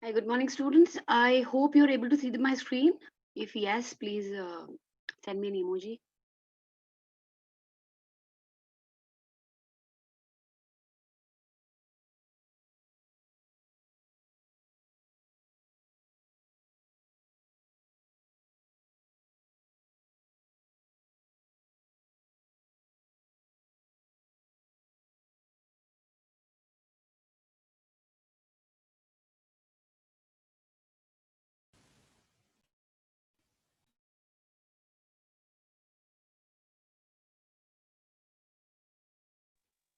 Hi, good morning, students. I hope you're able to see my screen. If yes, please send me an emoji.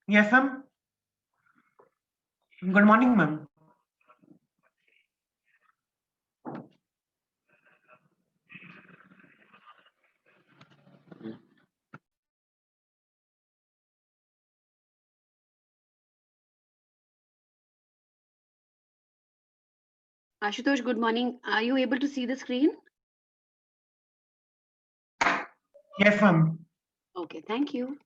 Yes, ma'am. Good morning, ma'am. Ashutosh, good morning. Are you able to see the screen? Yes, ma'am. Okay, thank you.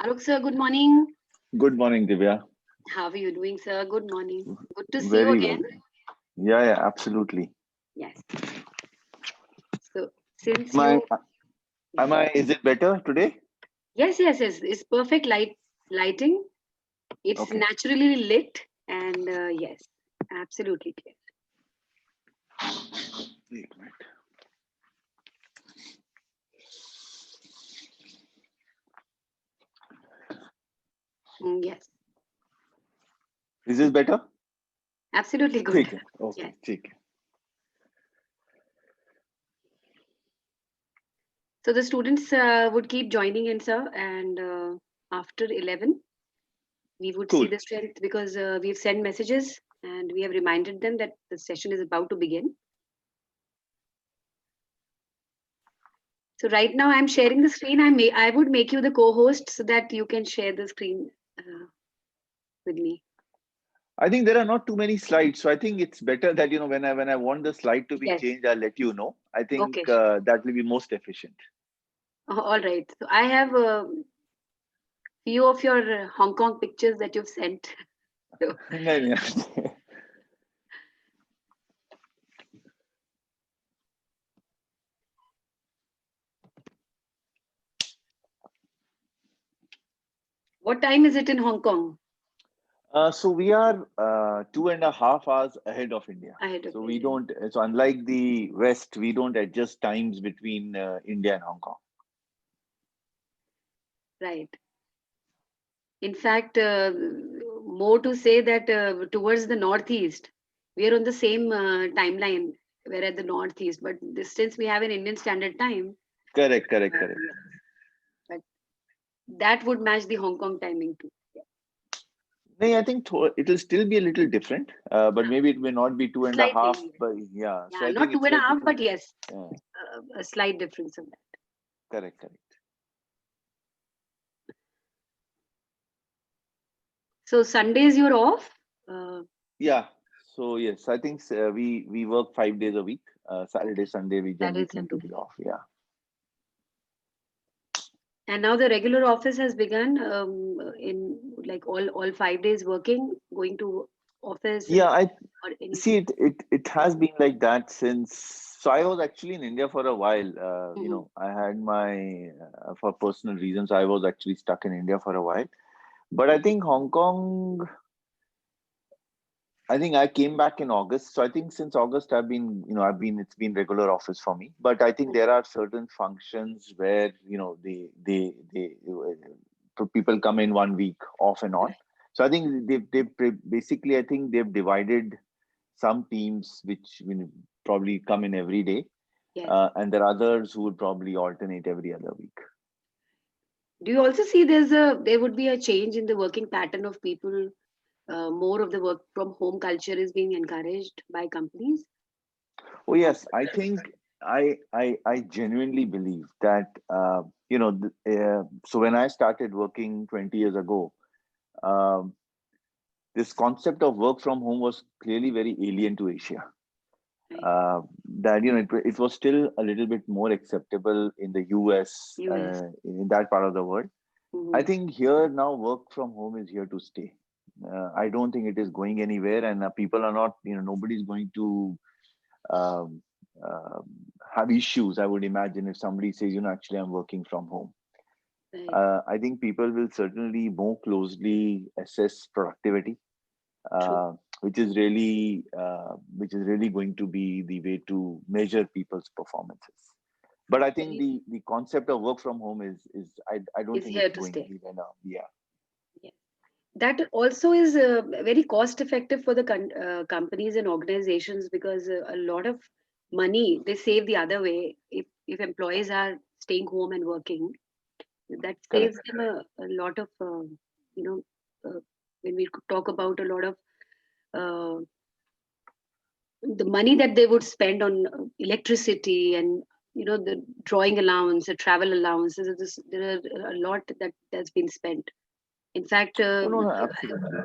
Alok sir, good morning. Good morning, Divya. How are you doing, sir? Good morning. Good to see you Very again. well. Yeah, absolutely. Yes. So since Am I, you, is it better today? yes, it's perfect lighting. It's Okay. naturally lit, and yes, absolutely clear. Wait a minute. Yes, Is this better? absolutely good. ठीक है. Okay, Yes. ठीक है. So the students would keep joining in, sir, and after 11, we would see Cool. the strength because we've sent messages and we have reminded them that the session is about to begin. So right now I'm sharing the screen. I would make you the co-host so that you can share the screen with me. I think there are not too many slides, so I think it's better that when I want the slide to be Yes. changed, I'll let you know. I think Okay. that will be most efficient. All right. So I have a few of your Hong Kong pictures that you've sent. So, नहीं, नहीं. what time is it in Hong Kong? So we are 2.5 hours ahead of India. Ahead of So we India. don't. So unlike the West, we don't adjust times between India and Hong Kong. Right. In fact, more to say that towards the northeast, we are on the same timeline. We're at the northeast, but this, since we have an Indian Standard Time, Correct, correct, correct. yes, but that would match the Hong Kong timing too. Yeah. No, I think it will still be a little different, but maybe it may not be two and a half. Slightly, yes. But yeah, so Yeah, I not think two it's and a like half, but between. yes, Yeah, a slight difference of that. correct, correct. So Sundays you're off? Yeah. So yes, I think we work 5 days a week. Saturday, Sunday, we generally Saturday, tend to Sunday. be off. Yeah. And now the regular office has begun in like all 5 days working, going to office Yeah, I or see anything. it has been like that since. So I was actually in India for a while. Mhm. I had my for personal reasons, I was actually stuck in India for a while. But I think Hong Kong, I think I came back in August. So I think since August it's been regular office for me. But I think there are certain functions where, people come in 1 week off and on. So I think basically, I think they've divided some teams which probably come in every day, Yes. and there are others who would probably alternate every other week. Do you also see there would be a change in the working pattern of people? More of the work from home culture is being encouraged by companies. Oh yes, I think I genuinely believe that so when I started working 20 years ago, um, this concept of work from home was clearly very alien to Asia. Right. That it was still a little bit more acceptable in the US, US. in that part of the world. I Mhm. think here now work from home is here to stay. I don't think it is going anywhere, and people are not. Nobody's going to um, um have issues. I would imagine if somebody says, actually, I'm working from home. Right. I think people will certainly more closely assess productivity, True. which is really going to be the way to measure people's performances. But I think Very the concept of work from home I don't is think here it's to going stay. anywhere now. Yeah, Yeah. That also is very cost effective for the companies and organizations because a lot of money they save the other way if employees are staying home and working. That saves correct. them a lot of you know when we talk about a lot of uh, the money that they would spend on electricity and the drawing allowance, the travel allowances. There are a lot that's been spent. In fact, Oh no, no, absolutely.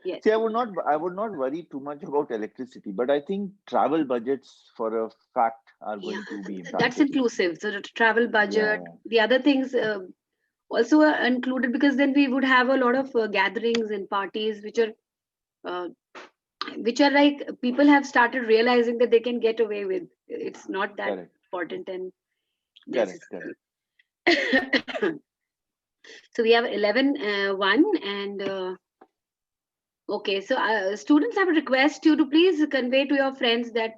yes, See, I would not worry too much about electricity, but I think travel budgets for a fact are yeah, going to be that's impacted. inclusive. So the travel Yeah, budget, yeah, the other things also are included because then we would have a lot of gatherings and parties uh, which are like people have started realizing that they can get away with. It's not that correct, important and correct, correct. necessary. So we have 11 1 and okay, so students, I would request you to please convey to your friends that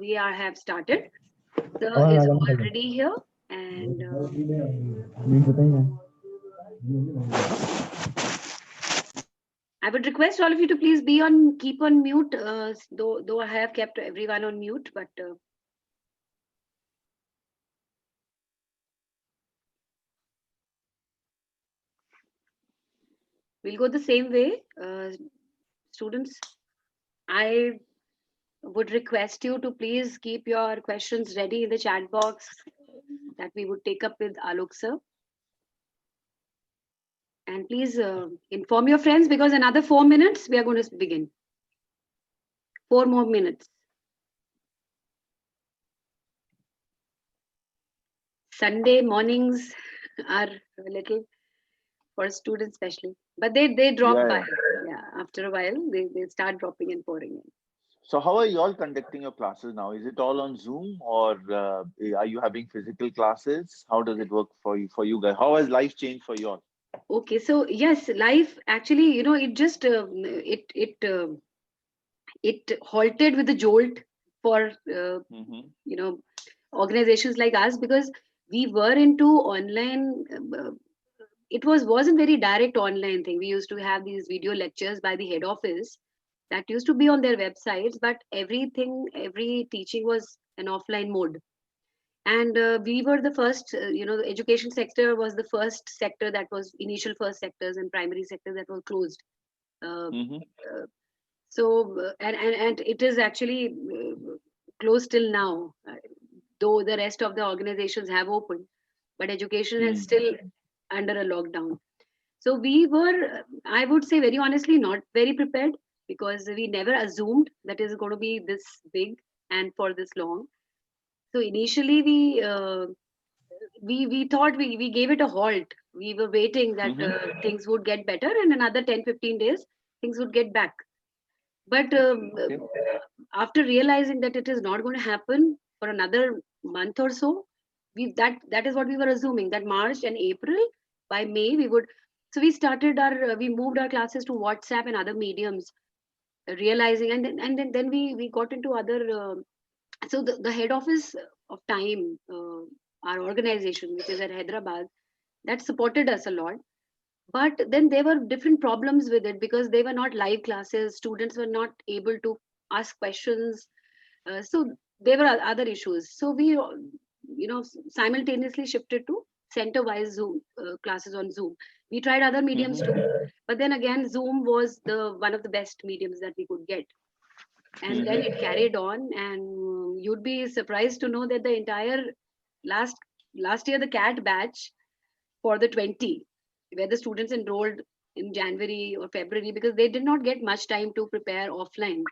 we have started. Sir is already here and I would request all of you to please keep on mute, though I have kept everyone on mute, but we'll go the same way. Students, I would request you to please keep your questions ready in the chat box that we would take up with Alok sir. And please inform your friends because another 4 minutes we are going to begin. 4 more minutes. Sunday mornings are a little for students especially, but they drop Yeah, by. yeah. Yeah, after a while they start dropping and pouring in. So how are you all conducting your classes now? Is it all on Zoom, or are you having physical classes? How does it work for you guys? How has life changed for you all? Okay, so yes, life actually, it just it halted with a jolt for Mm-hmm. you know organizations like us because we were into online. It wasn't very direct online thing. We used to have these video lectures by the head office that used to be on their websites, but every teaching was an offline mode. And we were the first, the education sector was the first sector that was initial first sectors and primary sectors that were closed. Uh, Mm-hmm. uh, and it is actually closed till now, though the rest of the organizations have opened, but education is Mm. still under a lockdown. So we were, I would say very honestly, not very prepared, because we never assumed that is going to be this big and for this long. So initially we thought we gave it a halt. We were waiting that things would get better, and another 10-15 days things would get back. But Okay. after realizing that it is not going to happen for another month or so, that is what we were assuming, that March and April, by May we would. So we moved our classes to WhatsApp and other mediums, realizing, and then we got into other. So the head office of Time, our organization, which is at Hyderabad, that supported us a lot. But then there were different problems with it, because they were not live classes. Students were not able to ask questions. So there were other issues. So we, simultaneously shifted to center-wise Zoom classes on Zoom. We tried other mediums too, but then again, Zoom was the one of the best mediums that we could get. And then it carried on, and you'd be surprised to know that the entire last last year, the CAT batch for the 20, where the students enrolled in January or February, because they did not get much time to prepare offline.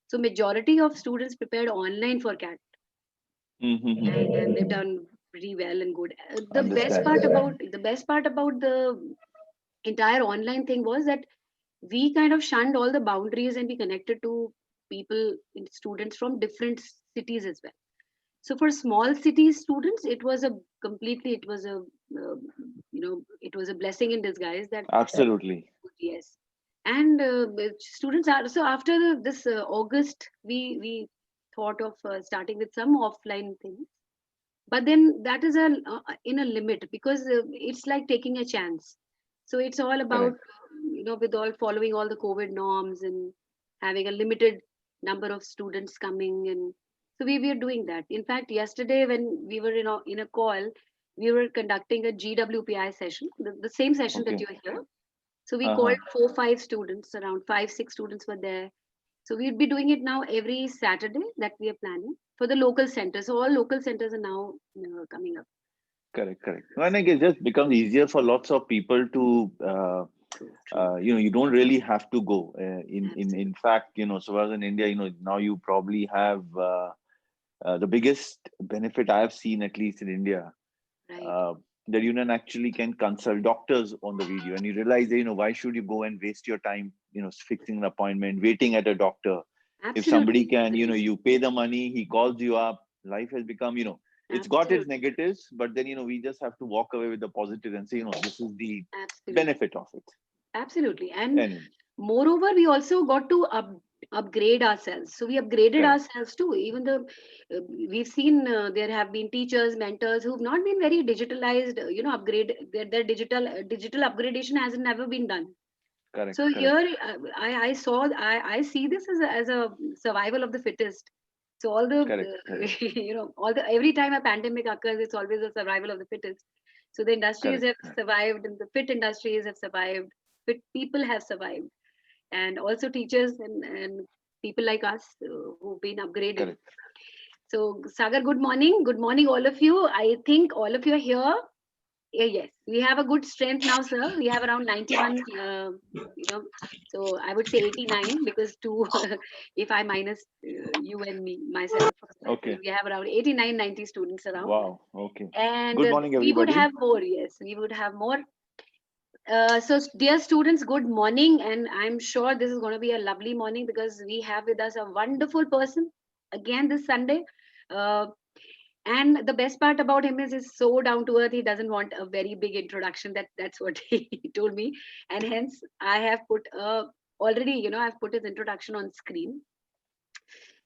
So majority of students prepared online for CAT, and they've done pretty well and good. The best part about the entire online thing was that we kind of shunned all the boundaries, and we connected to people, students from different cities as well. So for small city students, it was a completely, it was a, it was a blessing in disguise that, Absolutely. yes. And students are, so after this August, we thought of starting with some offline things, but then that is in a limit, because it's like taking a chance. So it's all about, Correct. with all following all the COVID norms and having a limited number of students coming. And so we were doing that. In fact, yesterday when we were in a call, we were conducting a GWPI session, the same session that Okay. you're here. So we called Uh-huh. 4-5 students, around 5-6 students were there. So we'd be doing it now every Saturday, that we are planning for the local centers. So all local centers are now coming up. Correct, correct. No, and I guess it just becomes easier for lots of people to, you don't really have to go. In fact, so as in India, now you probably have the biggest benefit I have seen, at least in India, Right. that you then actually can consult doctors on the video, and you realize that, why should you go and waste your time, fixing an appointment, waiting at a doctor? If somebody Absolutely. can, you pay the money, he calls you up. Life has become, it's got its Absolutely. negatives, but then, we just have to walk away with the positive and say, this is the Absolutely. benefit of it. Absolutely. And Anyway, moreover, we also got to upgrade ourselves. So we upgraded correct, ourselves too. Even though we've seen there have been teachers, mentors who've not been very digitalized, upgrade their digital upgradation hasn't never been done. correct, So correct, here I see this as a survival of the fittest. So all the correct, correct, all the every time a pandemic occurs, it's always a survival of the fittest. So the industries correct, have correct, survived, and the fit industries have survived. Fit people have survived, and also teachers and people like us who've been upgraded. correct. So Sagar, good morning. Good morning, all of you. I think all of you are here. Yes, we have a good strength now, sir. We have around 91, so I would say 89, because two, if I minus you and myself, Okay. we have around 89, 90 students around. Wow. Okay. And Good morning, we would everybody. have more, yes, we would have more. So dear students, good morning. And I'm sure this is going to be a lovely morning, because we have with us a wonderful person again this Sunday. Uh, and the best part about him is he's so down to earth. He doesn't want a very big introduction. That's what he told me. And hence I have put already, I've put his introduction on screen.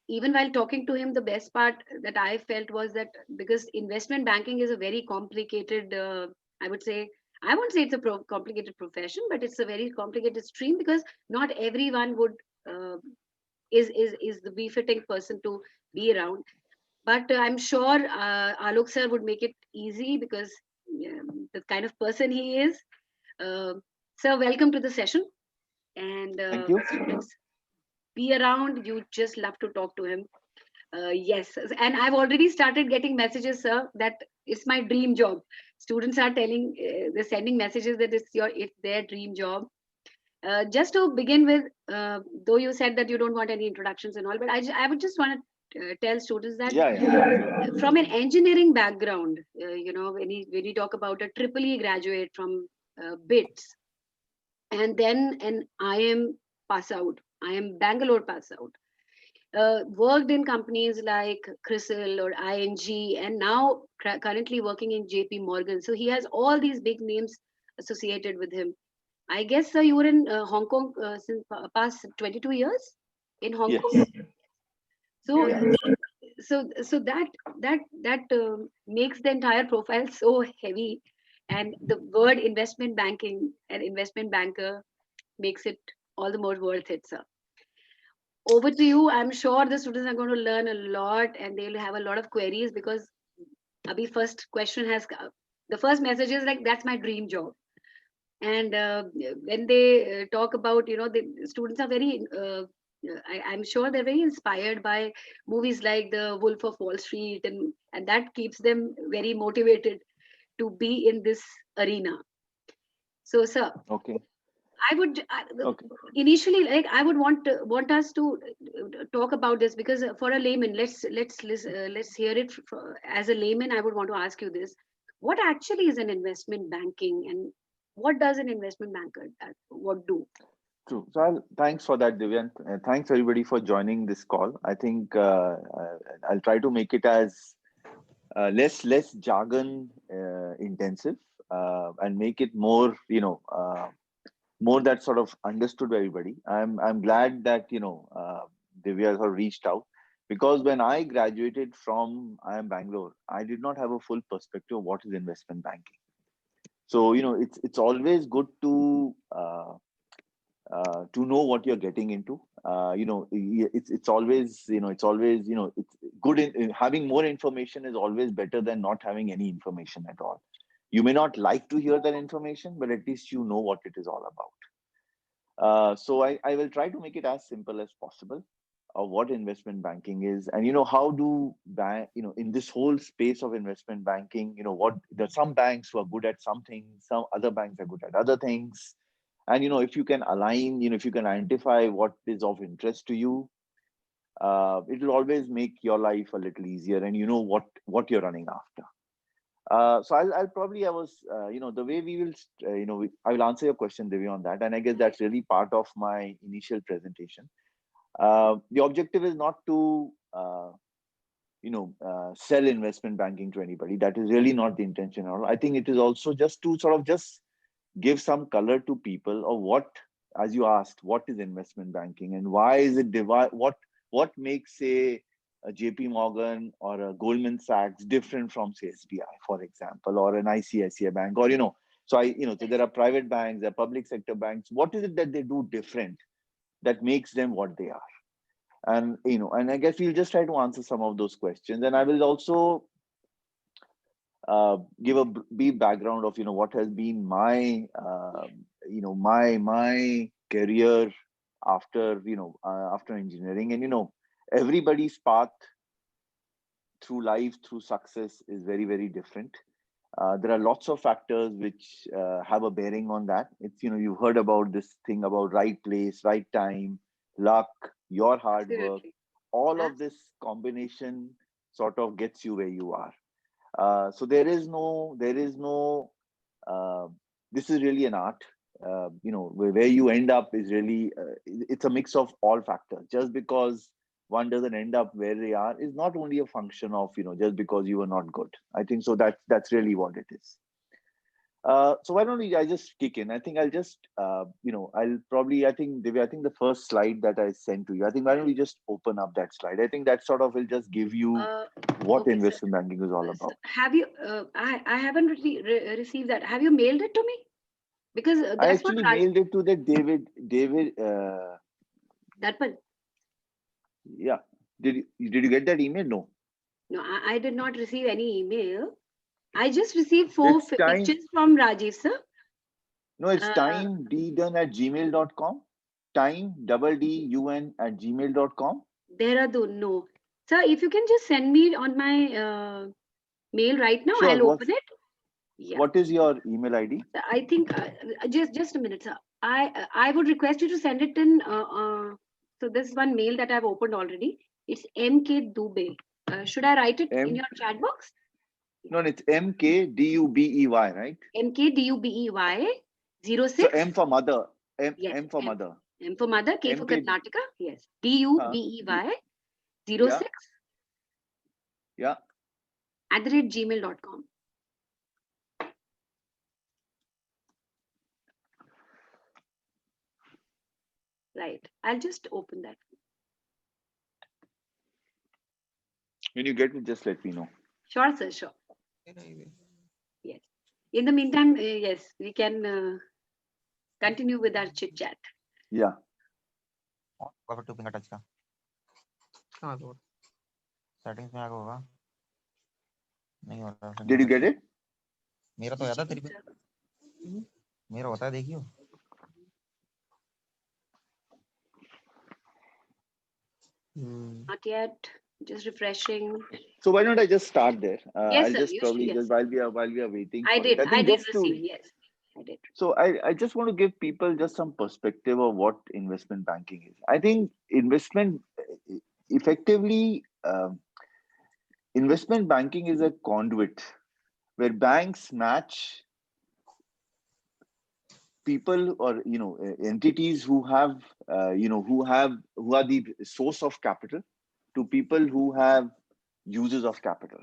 Even while talking to him, the best part that I felt was that, because investment banking is a very complicated, I would say, I won't say it's a complicated profession, but it's a very complicated stream, because not everyone would uh, is the befitting person to be around. But I'm sure Alok sir would make it easy, because the kind of person he is. Uh, Sir, welcome to the session. And Thank you. students, be around. You just love to talk to him. Yes, and I've already started getting messages, sir, that it's my dream job. Students are telling, they're sending messages that it's their dream job. Just to begin with, though you said that you don't want any introductions and all, but I would just want to tell students that Yeah. from an engineering background, when you talk about a triple E graduate from BITS, and then an IM pass out, IM Bangalore pass out, worked in companies like CRISIL or ING, and now currently working in JP Morgan. So he has all these big names associated with him. I guess, sir, you were in Hong Kong since past 22 years in Hong Yes. Kong. So, Yeah. so that makes the entire profile so heavy, and the word investment banking and investment banker makes it all the more worth it, sir. Over to you. I'm sure the students are going to learn a lot, and they'll have a lot of queries because Abhi first question has the first message is like, that's my dream job. And when they talk about, the students are very I'm sure they're very inspired by movies like The Wolf of Wall Street, and that keeps them very motivated to be in this arena. So, sir, Okay. I would Okay. initially, like, I would want us to talk about this, because for a layman, let's hear it as a layman. I would want to ask you this: what actually is an investment banking, and what does an investment banker what do? True. So thanks for that, Divyan. Thanks everybody for joining this call. I think I'll try to make it as less jargon intensive, and make it more, more that sort of understood by everybody. I'm glad that Divya has reached out, because when I graduated from IIM Bangalore, I did not have a full perspective of what is investment banking. So it's always good to know what you're getting into. It's always it's good in having more information is always better than not having any information at all. You may not like to hear that information, but at least you know what it is all about. So I will try to make it as simple as possible of what investment banking is, and how do in this whole space of investment banking, what there's some banks who are good at some things, some other banks are good at other things. And if you can align, if you can identify what is of interest to you, it will always make your life a little easier, and what you're running after. So I'll probably, the way we will, I will answer your question, Devi, on that. And I guess that's really part of my initial presentation. The objective is not to, sell investment banking to anybody. That is really not the intention at all. I think it is also just to sort of just give some color to people of what, as you asked, what is investment banking and why is it what makes, say, a JP Morgan or a Goldman Sachs different from, say, SBI, for example, or an ICICI bank, or so so there are private banks, there are public sector banks. What is it that they do different that makes them what they are? And and I guess we'll just try to answer some of those questions, and I will also give a brief background of what has been my my career after after engineering. And everybody's path through life, through success, is very, very different. There are lots of factors which have a bearing on that. It's you've heard about this thing about right place, right time, luck, your hard work. Absolutely. All of this combination sort of gets you where you are. So there is no this is really an art. Where you end up is really it's a mix of all factors. Just because one doesn't end up where they are is not only a function of just because you were not good. I think so that's really what it is. So why don't I just kick in? I think I'll just I'll probably, I think, Divya, I think the first slide that I sent to you, I think why don't we just open up that slide? I think that sort of will just give you what Okay, sir. investment banking is all about. Have you? I haven't really received that. Have you mailed it to me? Because I that's what actually mailed it to the David. Darpan. Yeah. Did you get that email? No. No, I did not receive any email. I just received 4 It's time. pictures from Rajiv, sir. No, it's timedun@gmail.com. timedun@gmail.com. Dehradun, no. Sir, if you can just send me on my mail right now. Sure. I'll open it. Yeah. What is your email ID? I think just a minute, sir. I would request you to send it in. So this is one mail that I've opened already. It's MK Dubey. Should I write it in M. your chat box? No, it's MKDUBEY, right? MK Dubey 06. So M for mother. Yes, M for M. mother. M for mother, K for MK. Karnataka. Yes. Dubey Yeah. 06 Yeah. @gmail.com. Right. I'll just open that. When you get it, just let me know. Sure, sir. Sure. Yes. In the meantime, yes, we can continue with our chit chat. Yeah. Two finger touch का हाँ तो settings में आगे होगा नहीं हो रहा Did you get it? मेरा तो याद है तेरी मेरा होता है देखियो Not yet. Just refreshing. So why don't I just start there? Yes, I'll sir. just You probably should, yes. just while we are waiting. I for did. it. I think did just to- receive. Yes, I did. So I just want to give people just some perspective of what investment banking is. I think investment effectively investment banking is a conduit where banks match people or entities who have who are the source of capital to people who have users of capital.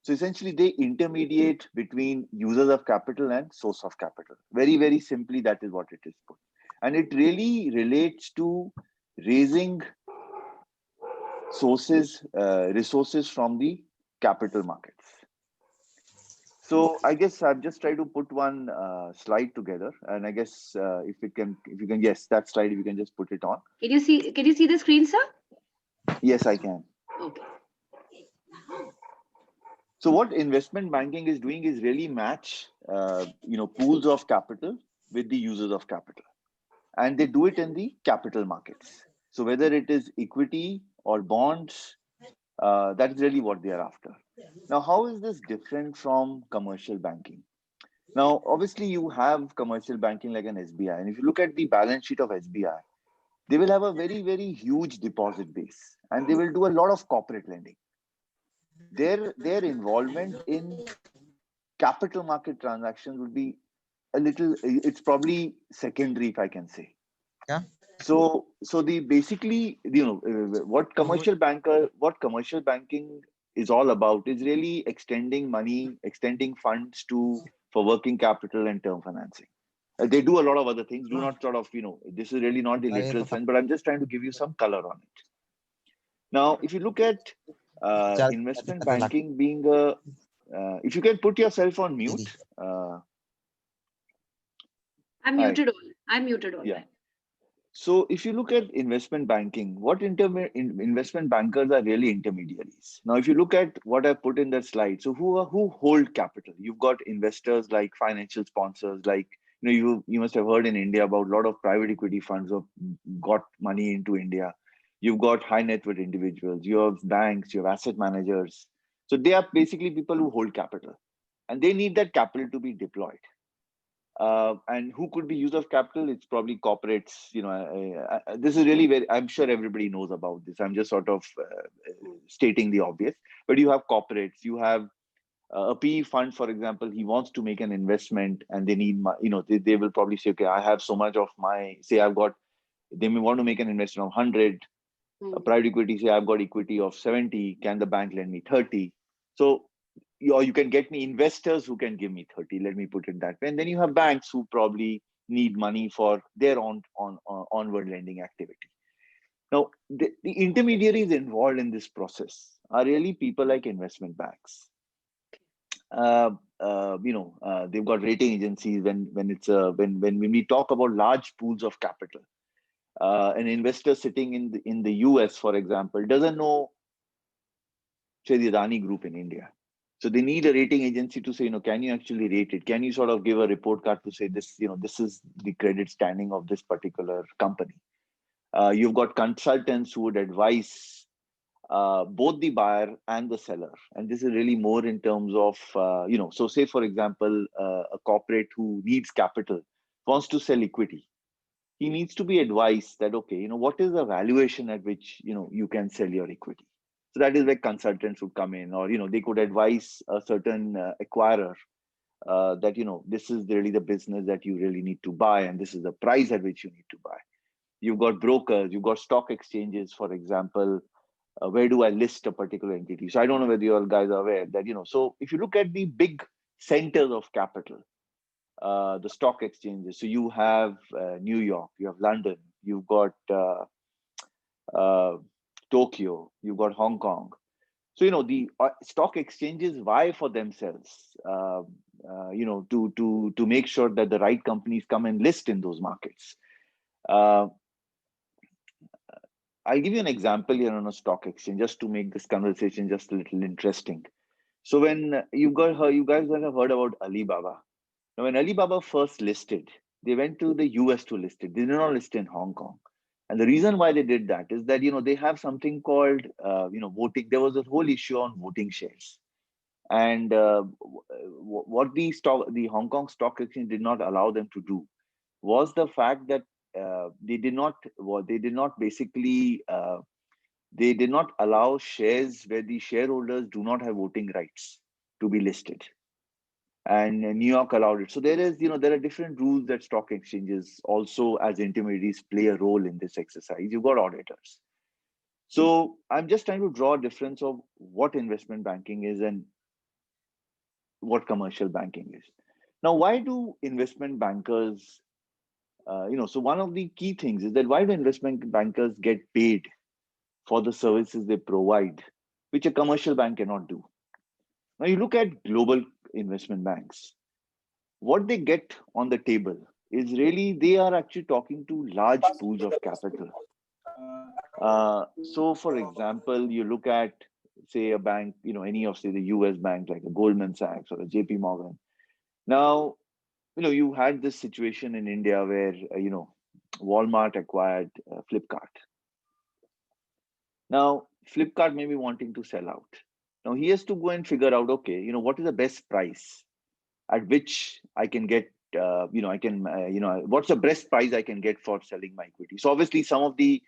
So essentially they intermediate between users of capital and source of capital. Very, very simply, that is what it is put. And it really relates to raising resources from the capital markets. So I guess I've just tried to put one slide together, and I guess if you can, yes, that slide, if you can just put it on. Can you see the screen, sir? Yes, I can. Okay. So what investment banking is doing is really match, pools of capital with the users of capital, and they do it in the capital markets. So whether it is equity or bonds, that's really what they are after. Now, how is this different from commercial banking? Now, obviously, you have commercial banking like an SBI, and if you look at the balance sheet of SBI, they will have a very, very huge deposit base, and they will do a lot of corporate lending. Their involvement in capital market transactions would be it's probably secondary, if I can say. Yeah. So the basically, what commercial banking is all about is really extending funds for working capital and term financing. They do a lot of other things. Do not this is really not the literal sense, but I'm just trying to give you some color on it. Now, if you look at investment banking being if you can put yourself on mute. I'm muted all. I'm muted all. Yeah. So if you look at investment banking, what investment bankers are really intermediaries. Now, if you look at what I put in that slide, so who hold capital? You've got investors like financial sponsors, like you must have heard in India about a lot of private equity funds who have got money into India. You've got high net worth individuals, you have banks, you have asset managers. So they are basically people who hold capital, and they need that capital to be deployed. And who could be use of capital? It's probably corporates. This is really I'm sure everybody knows about this. I'm just sort of stating the obvious. But you have corporates. You have a PE fund, for example. He wants to make an investment, and they need, they will probably say, okay, I have so much of they may want to make an investment of 100. Private equity say I've got equity of 70. Can the bank lend me 30? So you can get me investors who can give me 30. Let me put it that way. And then you have banks who probably need money for their onward lending activity. Now, the intermediaries involved in this process are really people like investment banks. They've got rating agencies. When we talk about large pools of capital, an investor sitting in the US, for example, doesn't know, say, the Adani Group in India. So they need a rating agency to say, can you actually rate it? Can you sort of give a report card to say this, this is the credit standing of this particular company? You've got consultants who would advise both the buyer and the seller. And this is really more in terms of, so say, for example, a corporate who needs capital wants to sell equity. He needs to be advised that, okay, what is the valuation at which, you can sell your equity. So that is where consultants would come in, or, they could advise a certain acquirer that, this is really the business that you really need to buy, and this is the price at which you need to buy. You've got brokers, you've got stock exchanges, for example. Where do I list a particular entity? So I don't know whether you all guys are aware that, so if you look at the big centers of capital, the stock exchanges, so you have New York, you have London, you've got Tokyo, you've got Hong Kong. So, the stock exchanges vie for themselves, to make sure that the right companies come and list in those markets. I'll give you an example here on a stock exchange, just to make this conversation just a little interesting. So when you guys have heard about Alibaba. Now, when Alibaba first listed, they went to the US to list it. They did not list in Hong Kong. And the reason why they did that is that, they have something called, voting. There was a whole issue on voting shares. And what the Hong Kong Stock Exchange did not allow them to do was the fact that they did not allow shares where the shareholders do not have voting rights to be listed. And New York allowed it. So there are different rules that stock exchanges also, as intermediaries, play a role in this exercise. You've got auditors. So I'm just trying to draw a difference of what investment banking is and what commercial banking is. Now, why do investment bankers, so one of the key things is that why do investment bankers get paid for the services they provide, which a commercial bank cannot do? Now, you look at global investment banks, what they get on the table is really, they are actually talking to large pools of capital. So, for example, you look at, say, a bank, any of, say, the US bank, like a Goldman Sachs or a JP Morgan. Now, you had this situation in India where, Walmart acquired Flipkart. Now, Flipkart may be wanting to sell out. Now, he has to go and figure out, okay, what is the best price at which I can get, what's the best price I can get for selling my equity? So obviously, some of the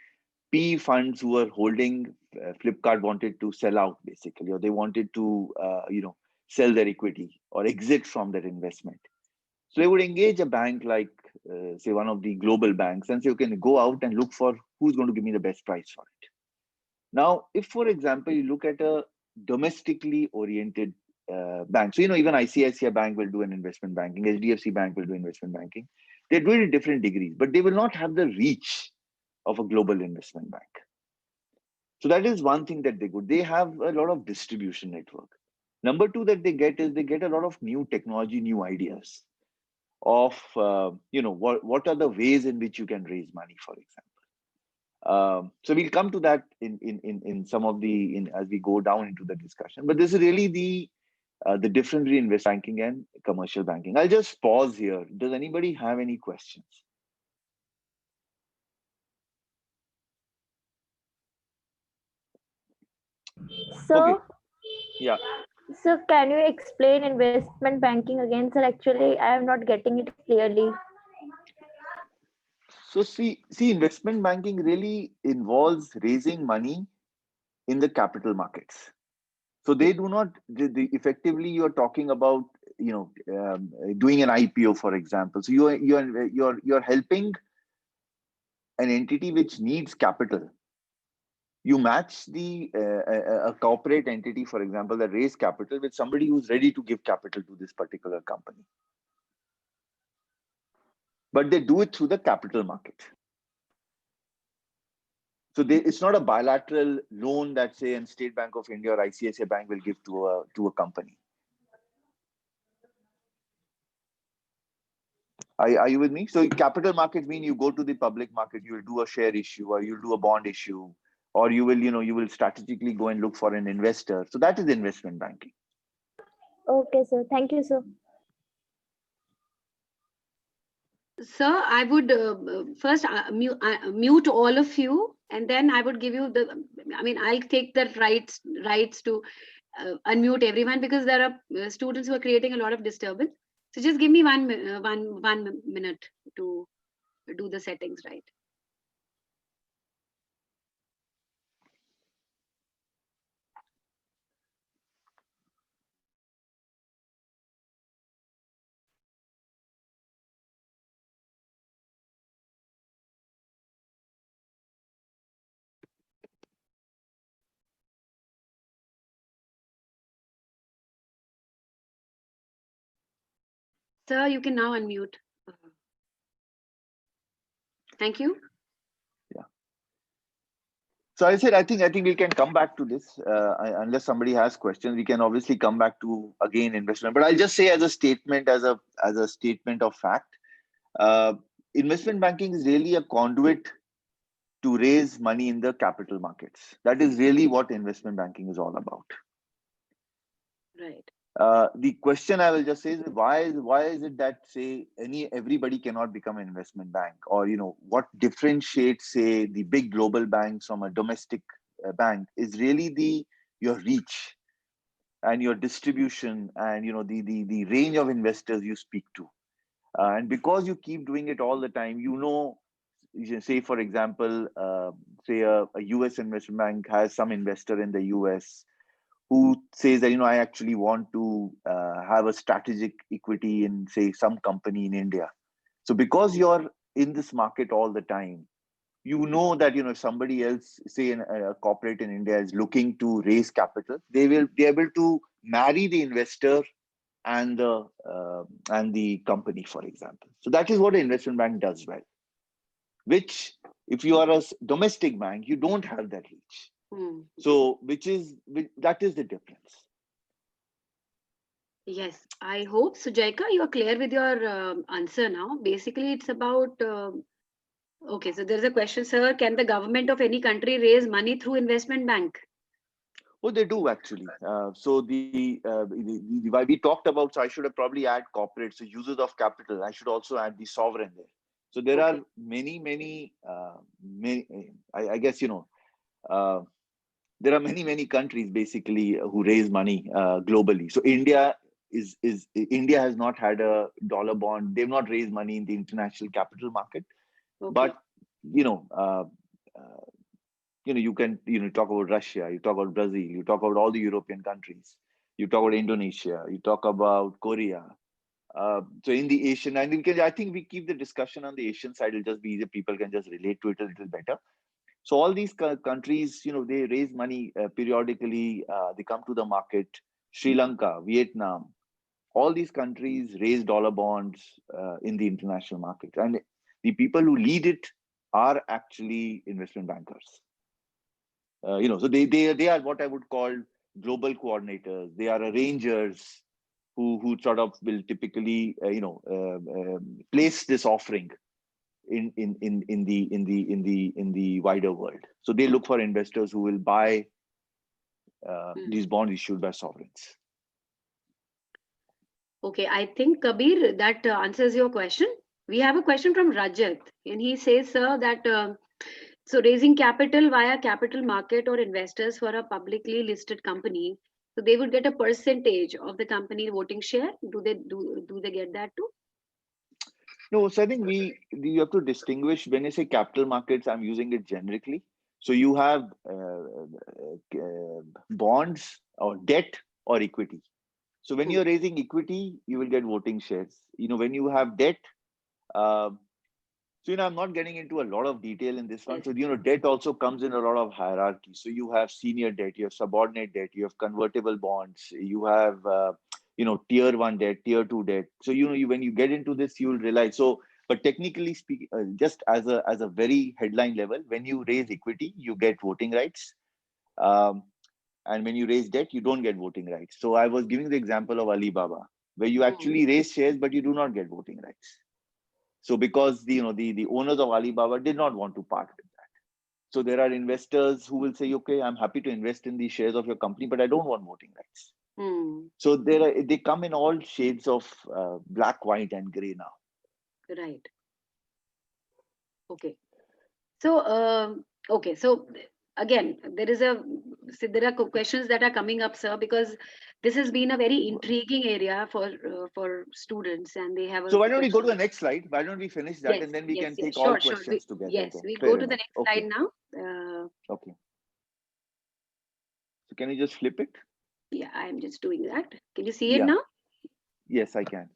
PE funds who were holding Flipkart wanted to sell out, basically, or they wanted to, sell their equity or exit from their investment. So they would engage a bank like, say, one of the global banks and say, okay, go out and look for who's going to give me the best price for it. Now, if, for example, you look at a domestically oriented bank, so, even ICICI Bank will do an investment banking, HDFC Bank will do investment banking. They're doing it in different degrees, but they will not have the reach of a global investment bank. So that is one thing that they do. They have a lot of distribution network. Number two that they get is they get a lot of new technology, new ideas of, what are the ways in which you can raise money, for example. So we'll come to that in some of as we go down into the discussion. But this is really the difference between investment banking and commercial banking. I'll just pause here. Does anybody have any questions? So, Okay. Yeah. so can you explain investment banking again, sir? Actually, I am not getting it clearly. So see, investment banking really involves raising money in the capital markets. So they do not effectively. You're talking about doing an IPO, for example. So you're helping an entity which needs capital. You match a corporate entity, for example, that raise capital with somebody who's ready to give capital to this particular company. But they do it through the capital market. So it's not a bilateral loan that, say, in State Bank of India or ICICI Bank will give to a company. Are you with me? So capital markets mean you go to the public market, you will do a share issue, or you'll do a bond issue, or you will strategically go and look for an investor. So that is investment banking. Okay, sir. Thank you, sir. Sir, I would first mute all of you, and then I would give you I mean, I'll take the rights to unmute everyone, because there are students who are creating a lot of disturbance. So just give me one minute to do the settings right. Sir, you can now unmute. Thank you. So I said, I think we can come back to this unless somebody has questions. We can obviously come back to again investment. But I'll just say as a statement, as a statement of fact, investment banking is really a conduit to raise money in the capital markets. That is really what investment banking is all about. Right. The question I will just say is why is it that say everybody cannot become an investment bank, or what differentiates say the big global banks from a domestic bank is really your reach and your distribution and the range of investors you speak to, and because you keep doing it all the time, say for example, say a US investment bank has some investor in the US who says that I actually want to have a strategic equity in say some company in India. So because you're in this market all the time, that if somebody else, say a corporate in India, is looking to raise capital, they will be able to marry the investor and the company, for example. So that is what an investment bank does well, which if you are a domestic bank, you don't have that reach. So that is the difference. Yes, I hope, Sujaika, you are clear with your answer now. Basically, it's about okay. So there's a question, sir. Can the government of any country raise money through investment bank? Oh, they do actually. So why we talked about. So I should have probably add corporates, so users of capital. I should also add the sovereign there. So there are many. I guess there are many countries basically who raise money globally. So India has not had a dollar bond. They've not raised money in the international capital market. Okay. But you can talk about Russia, you talk about Brazil, you talk about all the European countries, you talk about Indonesia, you talk about Korea. So in the Asian, and I think we keep the discussion on the Asian side. It'll just be easier. People can just relate to it a little better. So all these countries, they raise money periodically. They come to the market. Sri Lanka, Vietnam, all these countries raise dollar bonds in the international market, and the people who lead it are actually investment bankers. So they are what I would call global coordinators. They are arrangers who sort of will typically place this offering in the wider world. So they look for investors who will buy these bonds issued by sovereigns. Okay, I think Kabir, that answers your question. We have a question from Rajat, and he says, sir, that so raising capital via capital market or investors for a publicly listed company, so they would get a percentage of the company voting share. Do they get that too? No, so I think you have to distinguish. When I say capital markets, I'm using it generically. So you have bonds or debt or equity. So when you're raising equity, you will get voting shares. When you have debt, so I'm not getting into a lot of detail in this one. So debt also comes in a lot of hierarchy. So you have senior debt, you have subordinate debt, you have convertible bonds, you have tier 1 debt, tier 2 debt. So when you get into this, you will realize. So, but technically speaking, just as a very headline level, when you raise equity, you get voting rights, and when you raise debt, you don't get voting rights. So I was giving the example of Alibaba, where you actually raise shares, but you do not get voting rights. So because the owners of Alibaba did not want to part with that. So there are investors who will say, okay, I'm happy to invest in the shares of your company, but I don't want voting rights. So they come in all shades of black, white, and gray now. Right. Okay. So okay. So again, there are questions that are coming up, sir, because this has been a very intriguing area for students, and they have a So why don't we go to the question. next slide? Why don't we finish that, Yes, and then we yes, can yes, take all sure. questions together Yes, then. we'll Fair go to the enough. next Okay. slide now. Okay. So can you just flip it? Yeah, I'm just doing that. Can you see it Yeah. now? Yes, I can.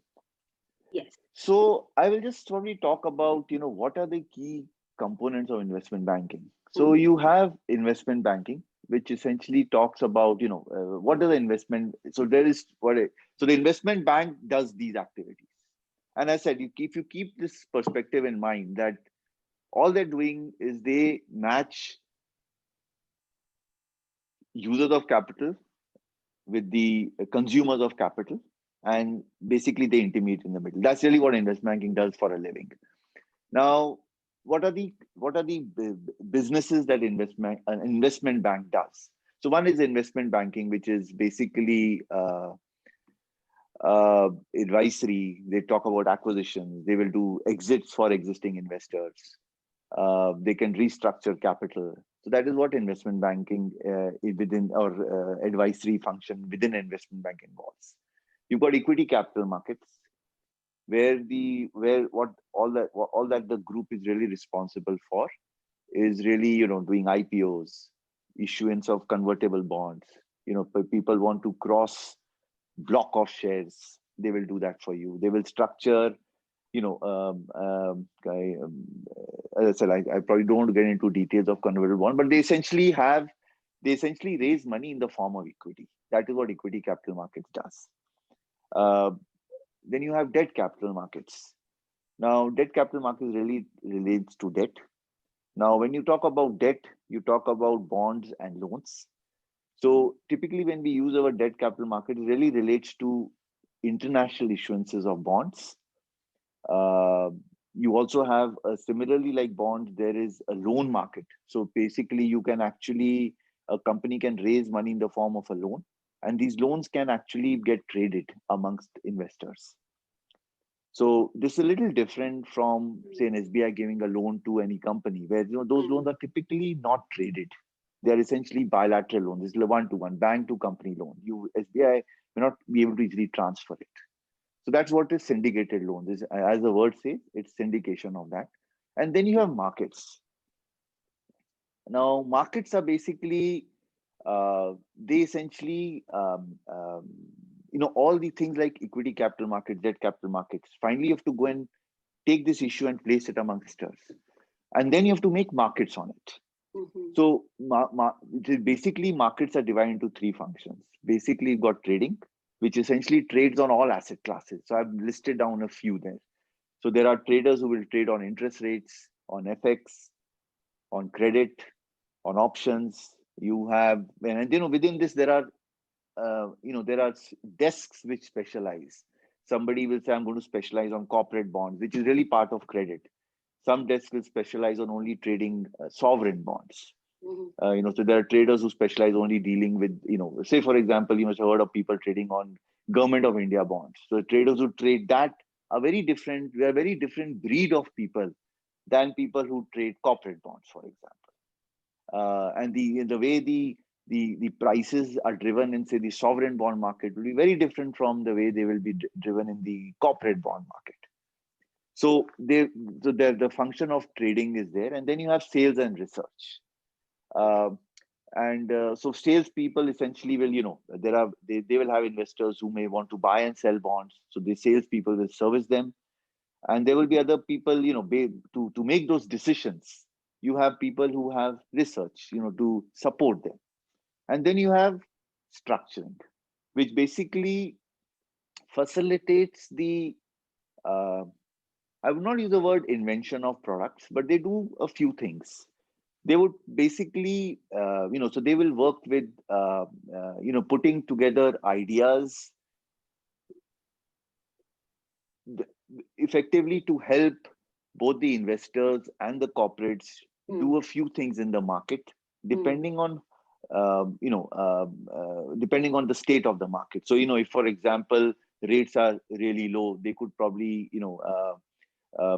Yes. So I will just probably talk about, what are the key components of investment banking. So Mhm. you have investment banking, which essentially talks about, what are the investment. So there is so the investment bank does these activities. And I said, if you keep this perspective in mind, that all they're doing is they match users of capital with the consumers of capital, and basically they intermediate in the middle. That's really what investment banking does for a living. Now, what are the businesses that an investment bank does? So one is investment banking, which is basically advisory. They talk about acquisitions. They will do exits for existing investors. They can restructure capital. So that is what investment banking within or advisory function within investment bank involves. You've got equity capital markets, where all that the group is really responsible for is really doing IPOs, issuance of convertible bonds. People want to cross block of shares, they will do that for you. They will structure, as I said, I probably don't want to get into details of convertible bond, but they essentially raise money in the form of equity. That is what equity capital markets does. Uh, then you have debt capital markets. Now, debt capital markets really relates to debt. Now, when you talk about debt, you talk about bonds and loans. So typically when we use our debt capital market, it really relates to international issuances of bonds. Uh, you also have similarly like bonds, there is a loan market. So basically a company can raise money in the form of a loan, and these loans can actually get traded amongst investors. So this is a little different from, say, an SBI giving a loan to any company, where those loans are typically not traded. They are essentially bilateral loans. This is a one-to-one bank to company loan. SBI may not be able to easily transfer it. So that's what is syndicated loans. As the word says, it's syndication of that. And then you have markets. Now, markets are basically they essentially all the things like equity capital markets, debt capital markets. Finally, you have to go and take this issue and place it amongst us, and then you have to make markets on it. Mhm. So basically markets are divided into three functions. Basically, you've got trading, which essentially trades on all asset classes. So I've listed down a few there. So there are traders who will trade on interest rates, on FX, on credit, on options. You have, and within this there are there are desks which specialize. Somebody will say, I'm going to specialize on corporate bonds, which is really part of credit. Some desks will specialize on only trading sovereign bonds. Mhm. So there are traders who specialize only dealing with, say for example, you must have heard of people trading on Government of India bonds. So traders who trade that are very different. We are a very different breed of people than people who trade corporate bonds, for example. And the way the prices are driven in, say, the sovereign bond market will be very different from the way they will be driven in the corporate bond market. So the function of trading is there, and then you have sales and research. Uh, and so salespeople essentially will, they will have investors who may want to buy and sell bonds. So the salespeople will service them, and there will be other people, to make those decisions. You have people who have research, to support them, and then you have structuring, which basically facilitates the I would not use the word invention of products, but they do a few things. They would basically, so they will work with, putting together ideas effectively to help both the investors and the corporates do a few things in the market, depending on, depending on the state of the market. So, if, for example, rates are really low, they could probably,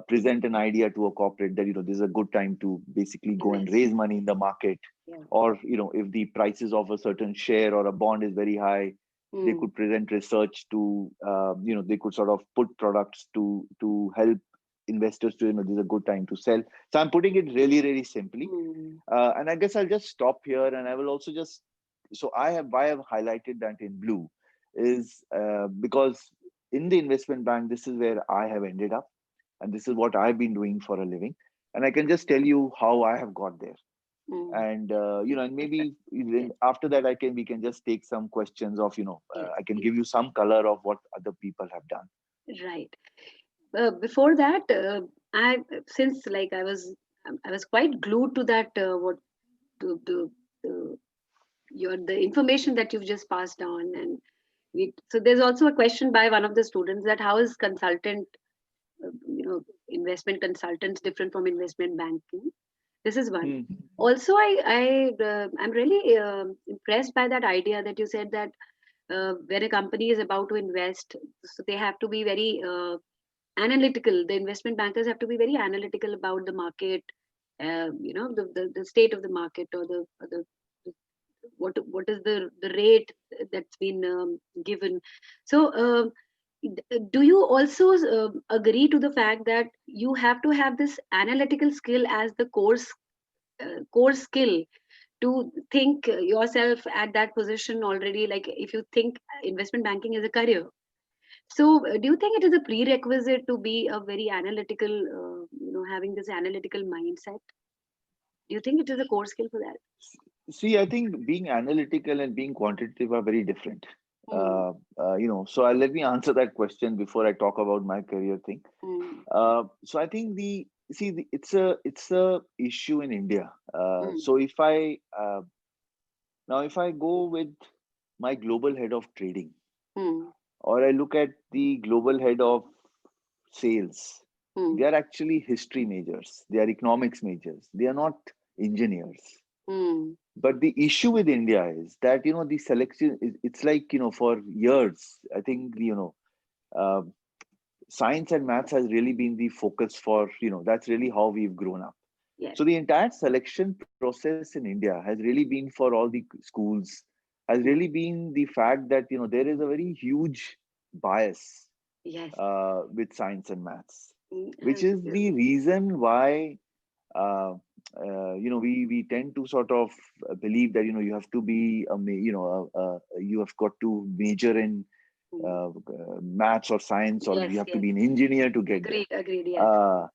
present an idea to a corporate that, this is a good time to basically go and Invest. raise money in the market. Yeah. Or, if the prices of a certain share or a bond is very high, they could present research to, they could sort of put products to help investors to, this is a good time to sell. So I'm putting it really, really simply. And I guess I'll just stop here, and I will also just, why I have highlighted that in blue is because in the investment bank, this is where I have ended up, and this is what I've been doing for a living. And I can just tell you how I have got there. And and maybe even after that we can just take some questions of, I can give you some color of what other people have done. Right. Before that, since like I was quite glued to that the information that you've just passed on, and so there's also a question by one of the students that how is investment consultants different from investment banking? This is one. Also, I'm really impressed by that idea that you said that when a company is about to invest, so they have to be very analytical. The investment bankers have to be very analytical about the market, the state of the market, or the what is the rate that's been given. So do you also agree to the fact that you have to have this analytical skill as the core skill to think yourself at that position already? Like if you think investment banking is a career, so do you think it is a prerequisite to be a very analytical, having this analytical mindset? Do you think it is a core skill for that? See, I think being analytical and being quantitative are very different. So let me answer that question before I talk about my career thing. So I think it's a issue in India. So if I go with my global head of trading, or I look at the global head of sales, they are actually history majors, they are economics majors, they are not engineers. But the issue with India is that, the selection, it's like, for years, I think, science and maths has really been the focus for, that's really how we've grown up. Yes. So the entire selection process in India has really been, for all the schools, has really been the fact that, there is a very huge bias with science and maths, which is the reason why we tend to sort of believe that, you have to be you have got to major in maths or science, or you have to be an engineer to get there. Agreed, yes.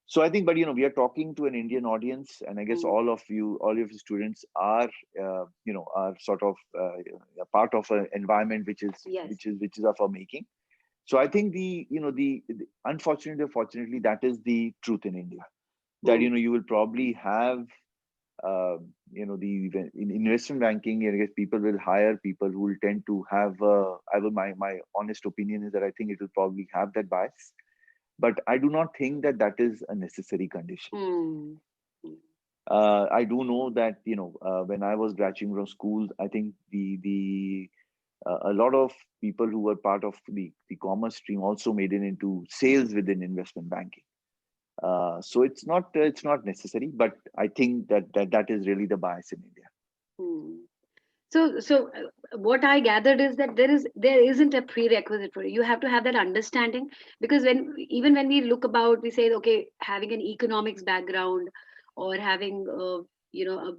So I think, but we are talking to an Indian audience, and I guess all of you students are are sort of a part of an environment which is of our making. So I think unfortunately or fortunately, that is the truth in India. That you will probably have in investment banking, I guess people will hire people who will tend to have my honest opinion is that I think it will probably have that bias, but I do not think that is a necessary condition. I do know that when I was graduating from school, I think a lot of people who were part of the commerce stream also made it into sales within investment banking. So it's not necessary, but I think that is really the bias in India. So what I gathered is that there isn't a prerequisite for it. You have to have that understanding, because even when we look about, we say, okay, having an economics background or having a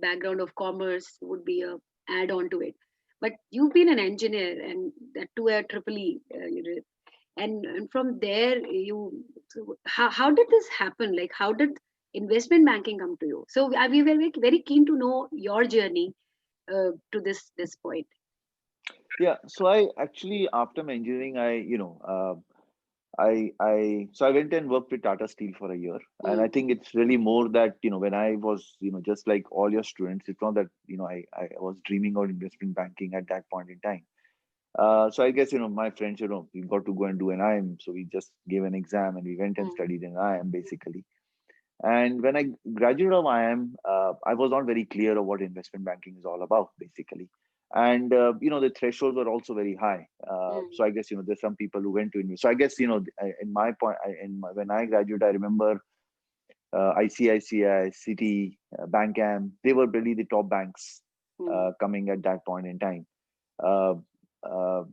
background of commerce would be a add-on to it. But you've been an engineer, and that too a triple E, and from there how did this happen? Like, how did investment banking come to you? So we were very, very keen to know your journey to this point. Yeah, so I actually, after my engineering, I went and worked with Tata Steel for a year, and I think it's really more that when I was just like all your students, it's not that I was dreaming of investment banking at that point in time. So I guess my friends, we got to go and do an IIM, so we just gave an exam and we went and studied an IIM basically. And when I graduated from IIM, I was not very clear of what investment banking is all about basically. And the thresholds were also very high. So I guess there's some people who went to invest. So I guess in my point, when I graduated, I remember ICICI, Citi, Bankam, they were really the top banks coming at that point in time. Uh, uh,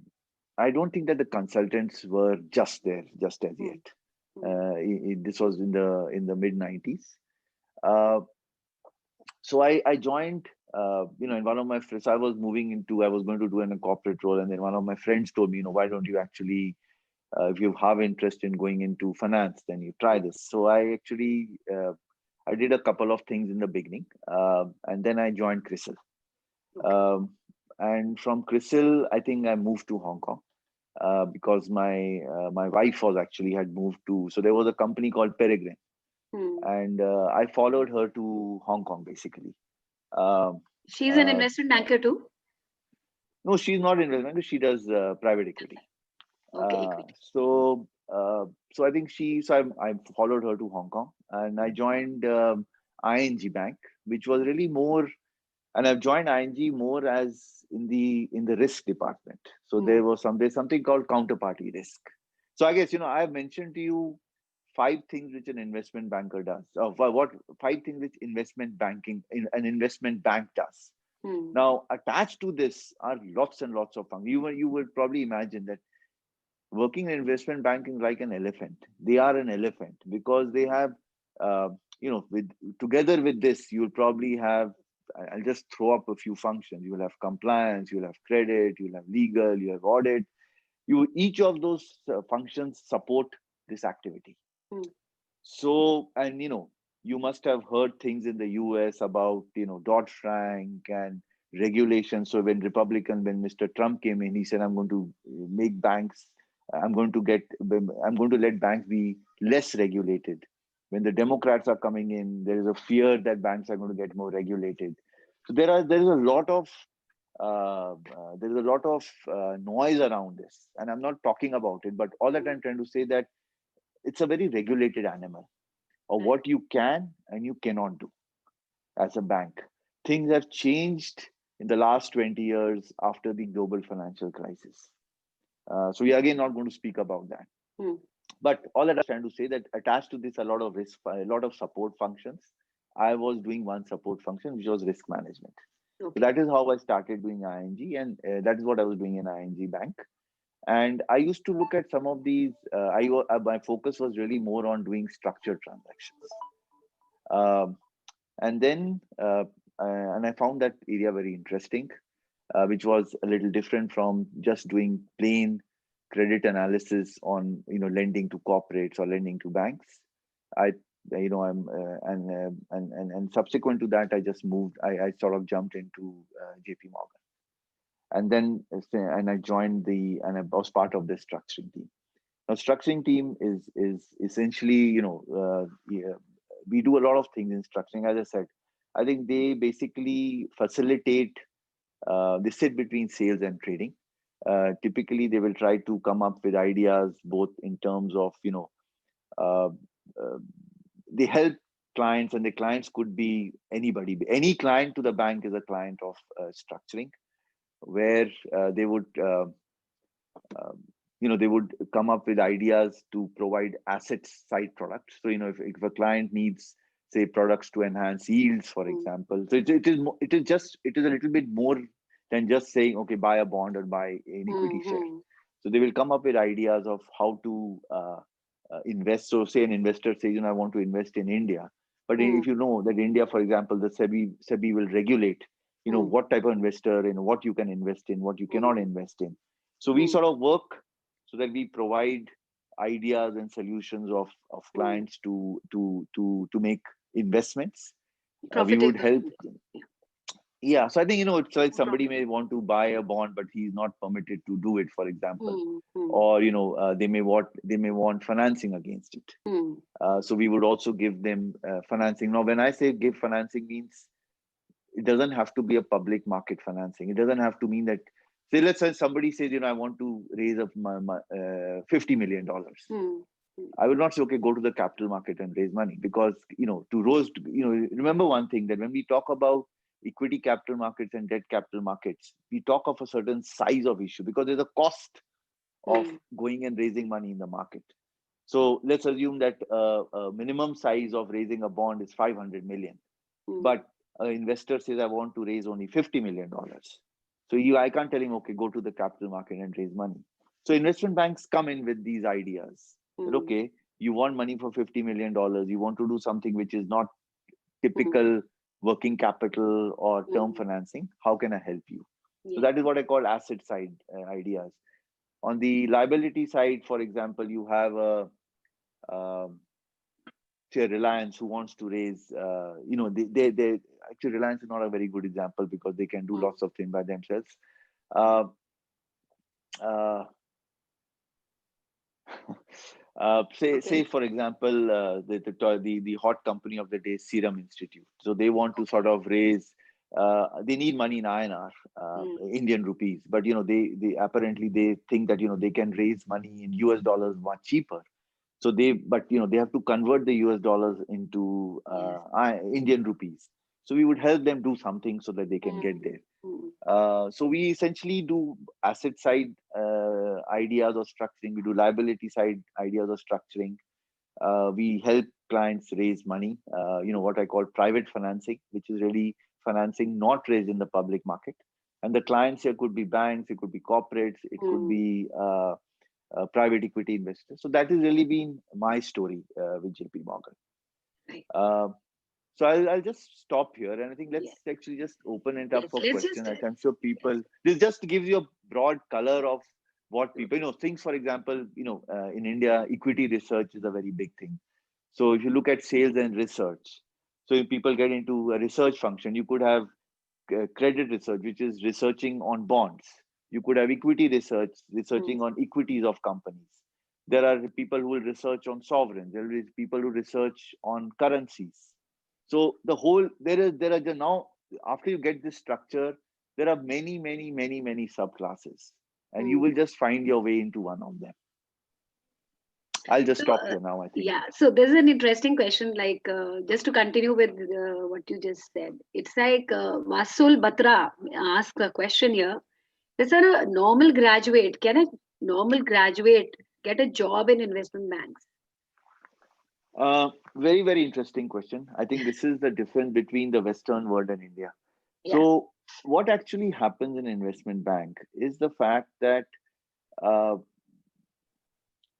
I don't think that the consultants were just there just as yet. This was in the mid 90s. So I joined. In one of my friends, I was going to do a corporate role, and then one of my friends told me, why don't you actually, if you have interest in going into finance, then you try this. So I actually I did a couple of things in the beginning, and then I joined CRISIL. And from CRISIL, I think I moved to Hong Kong because my wife had moved to. So there was a company called Peregrine, and I followed her to Hong Kong basically. She's an investment banker too? No, she's not investment banker. She does private equity. Okay. So I think I followed her to Hong Kong, and I joined ING Bank, which was really more. And I've joined ING more as in the risk department. So there's something called counterparty risk. So I guess I've mentioned to you 5 things which an investment banker does. What 5 things which an investment bank does. Now attached to this are lots and lots of functions. You would probably imagine that working in investment banking is like an elephant. They are an elephant because they have together with this you'll probably have. I'll just throw up a few functions. You will have compliance, you'll have credit, you'll have legal, you have audit. Each of those functions support this activity. So, and you must have heard things in the US about Dodd-Frank and regulations. So when Mr. Trump came in, he said, I'm going to make banks. I'm going to let banks be less regulated. When the Democrats are coming in, there is a fear that banks are going to get more regulated. So there is a lot of noise around this, and I'm not talking about it. But all that I'm trying to say that it's a very regulated animal, or what you can and you cannot do as a bank. Things have changed in the last 20 years after the global financial crisis. So we are again not going to speak about that. But all that I'm trying to say that attached to this, a lot of risk, a lot of support functions. I was doing one support function, which was risk management. So that is how I started doing ING, and that is what I was doing in ING Bank. And I used to look at some of these. My focus was really more on doing structured transactions. And then I found that area very interesting, which was a little different from just doing plain credit analysis on lending to corporates or lending to banks. And subsequent to that, I just moved. I sort of jumped into JP Morgan, and then I joined and I was part of the structuring team. Now, structuring team is essentially we do a lot of things in structuring. As I said, I think they basically facilitate. They sit between sales and trading. Typically, they will try to come up with ideas, both in terms of they help clients, and the clients could be anybody. Any client to the bank is a client of structuring, where they would they would come up with ideas to provide asset side products. So if a client needs, say, products to enhance yields, for example, so it is a little bit more than just saying, okay, buy a bond or buy an equity share. So they will come up with ideas of how to invest. So say an investor says, I want to invest in India, but if you know that India, for example, the SEBI will regulate what type of investor, what you can invest in, what you cannot invest in. So we sort of work so that we provide ideas and solutions of clients to make investments. We would help. Yeah, so I think it's like somebody may want to buy a bond, but he's not permitted to do it, for example, or they may want financing against it. So we would also give them financing. Now, when I say give financing, means it doesn't have to be a public market financing. It doesn't have to mean that. Say, let's say somebody says, I want to raise up $50 million. I would not say, okay, go to the capital market and raise money, because, to raise, remember one thing, that when we talk about equity capital markets and debt capital markets, we talk of a certain size of issue because there's a cost of going and raising money in the market. So let's assume that a minimum size of raising a bond is 500 million, but an investor says, I want to raise only $50 million. So I can't tell him, okay, go to the capital market and raise money. So investment banks come in with these ideas that, okay, you want money for $50 million. You want to do something which is not typical working capital or term financing. How can I help you? So that is what I call asset side ideas. On the liability side, for example, you have say Reliance who wants to raise, they actually Reliance is not a very good example because they can do lots of things by themselves. Say for example, the hot company of the day, Serum Institute. So they want to sort of raise. They need money in INR, Indian rupees, but they apparently they think that they can raise money in US dollars much cheaper. So they have to convert the US dollars into Indian rupees. So we would help them do something so that they can get there. So we essentially do asset side ideas of structuring. We do liability side ideas of structuring. We help clients raise money. What I call private financing, which is really financing not raised in the public market. And the clients here could be banks, it could be corporates, it could be private equity investors. So that has really been my story with JP Morgan. So I'll just stop here, and I think let's actually just open it up for questions. I'm sure people, this just gives you a broad color of what people, things, for example, in India, equity research is a very big thing. So if you look at sales and research, so if people get into a research function, you could have credit research, which is researching on bonds. You could have equity research, researching on equities of companies. There are people who will research on sovereigns. There will be people who research on currencies. So there are now, after you get this structure, there are many subclasses, and you will just find your way into one of them. I'll just stop here now, I think. Yeah, so this is an interesting question, like just to continue with what you just said. It's like Vasul Batra asked a question here. Is there a normal graduate, can a normal graduate get a job in investment banks? Very, very interesting question. I think this is the difference between the Western world and India. Yeah. So what actually happens in an investment bank is the fact that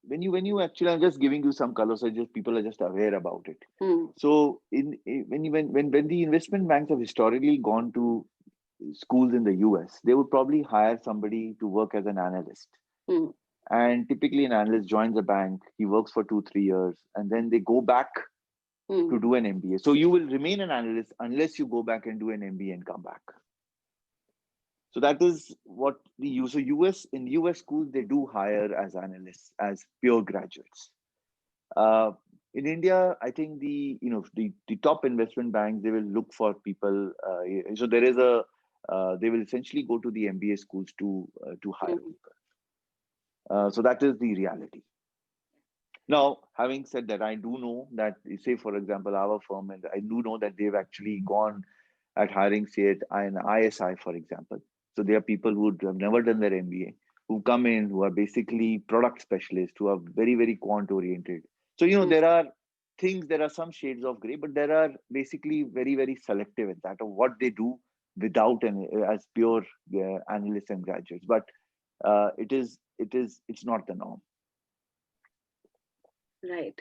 when you actually, I'm just giving you some colors, so just people are just aware about it. So when the investment banks have historically gone to schools in the US, they would probably hire somebody to work as an analyst. And typically an analyst joins a bank, he works for 2-3 years, and then they go back to do an MBA. So you will remain an analyst unless you go back and do an MBA and come back. So that is what in the US schools, they do hire as analysts, as pure graduates. In India, I think the top investment banks, they will look for people. So there is they will essentially go to the MBA schools to hire people. So that is the reality. Now, having said that, I do know that, say, for example, our firm, and I do know that they've actually gone at hiring, say, at an ISI, for example. So there are people who have never done their MBA, who come in, who are basically product specialists, who are very, very quant oriented. So, there are some shades of gray, but there are basically very, very selective in that of what they do without as pure analysts and graduates. But it's not the norm. Right.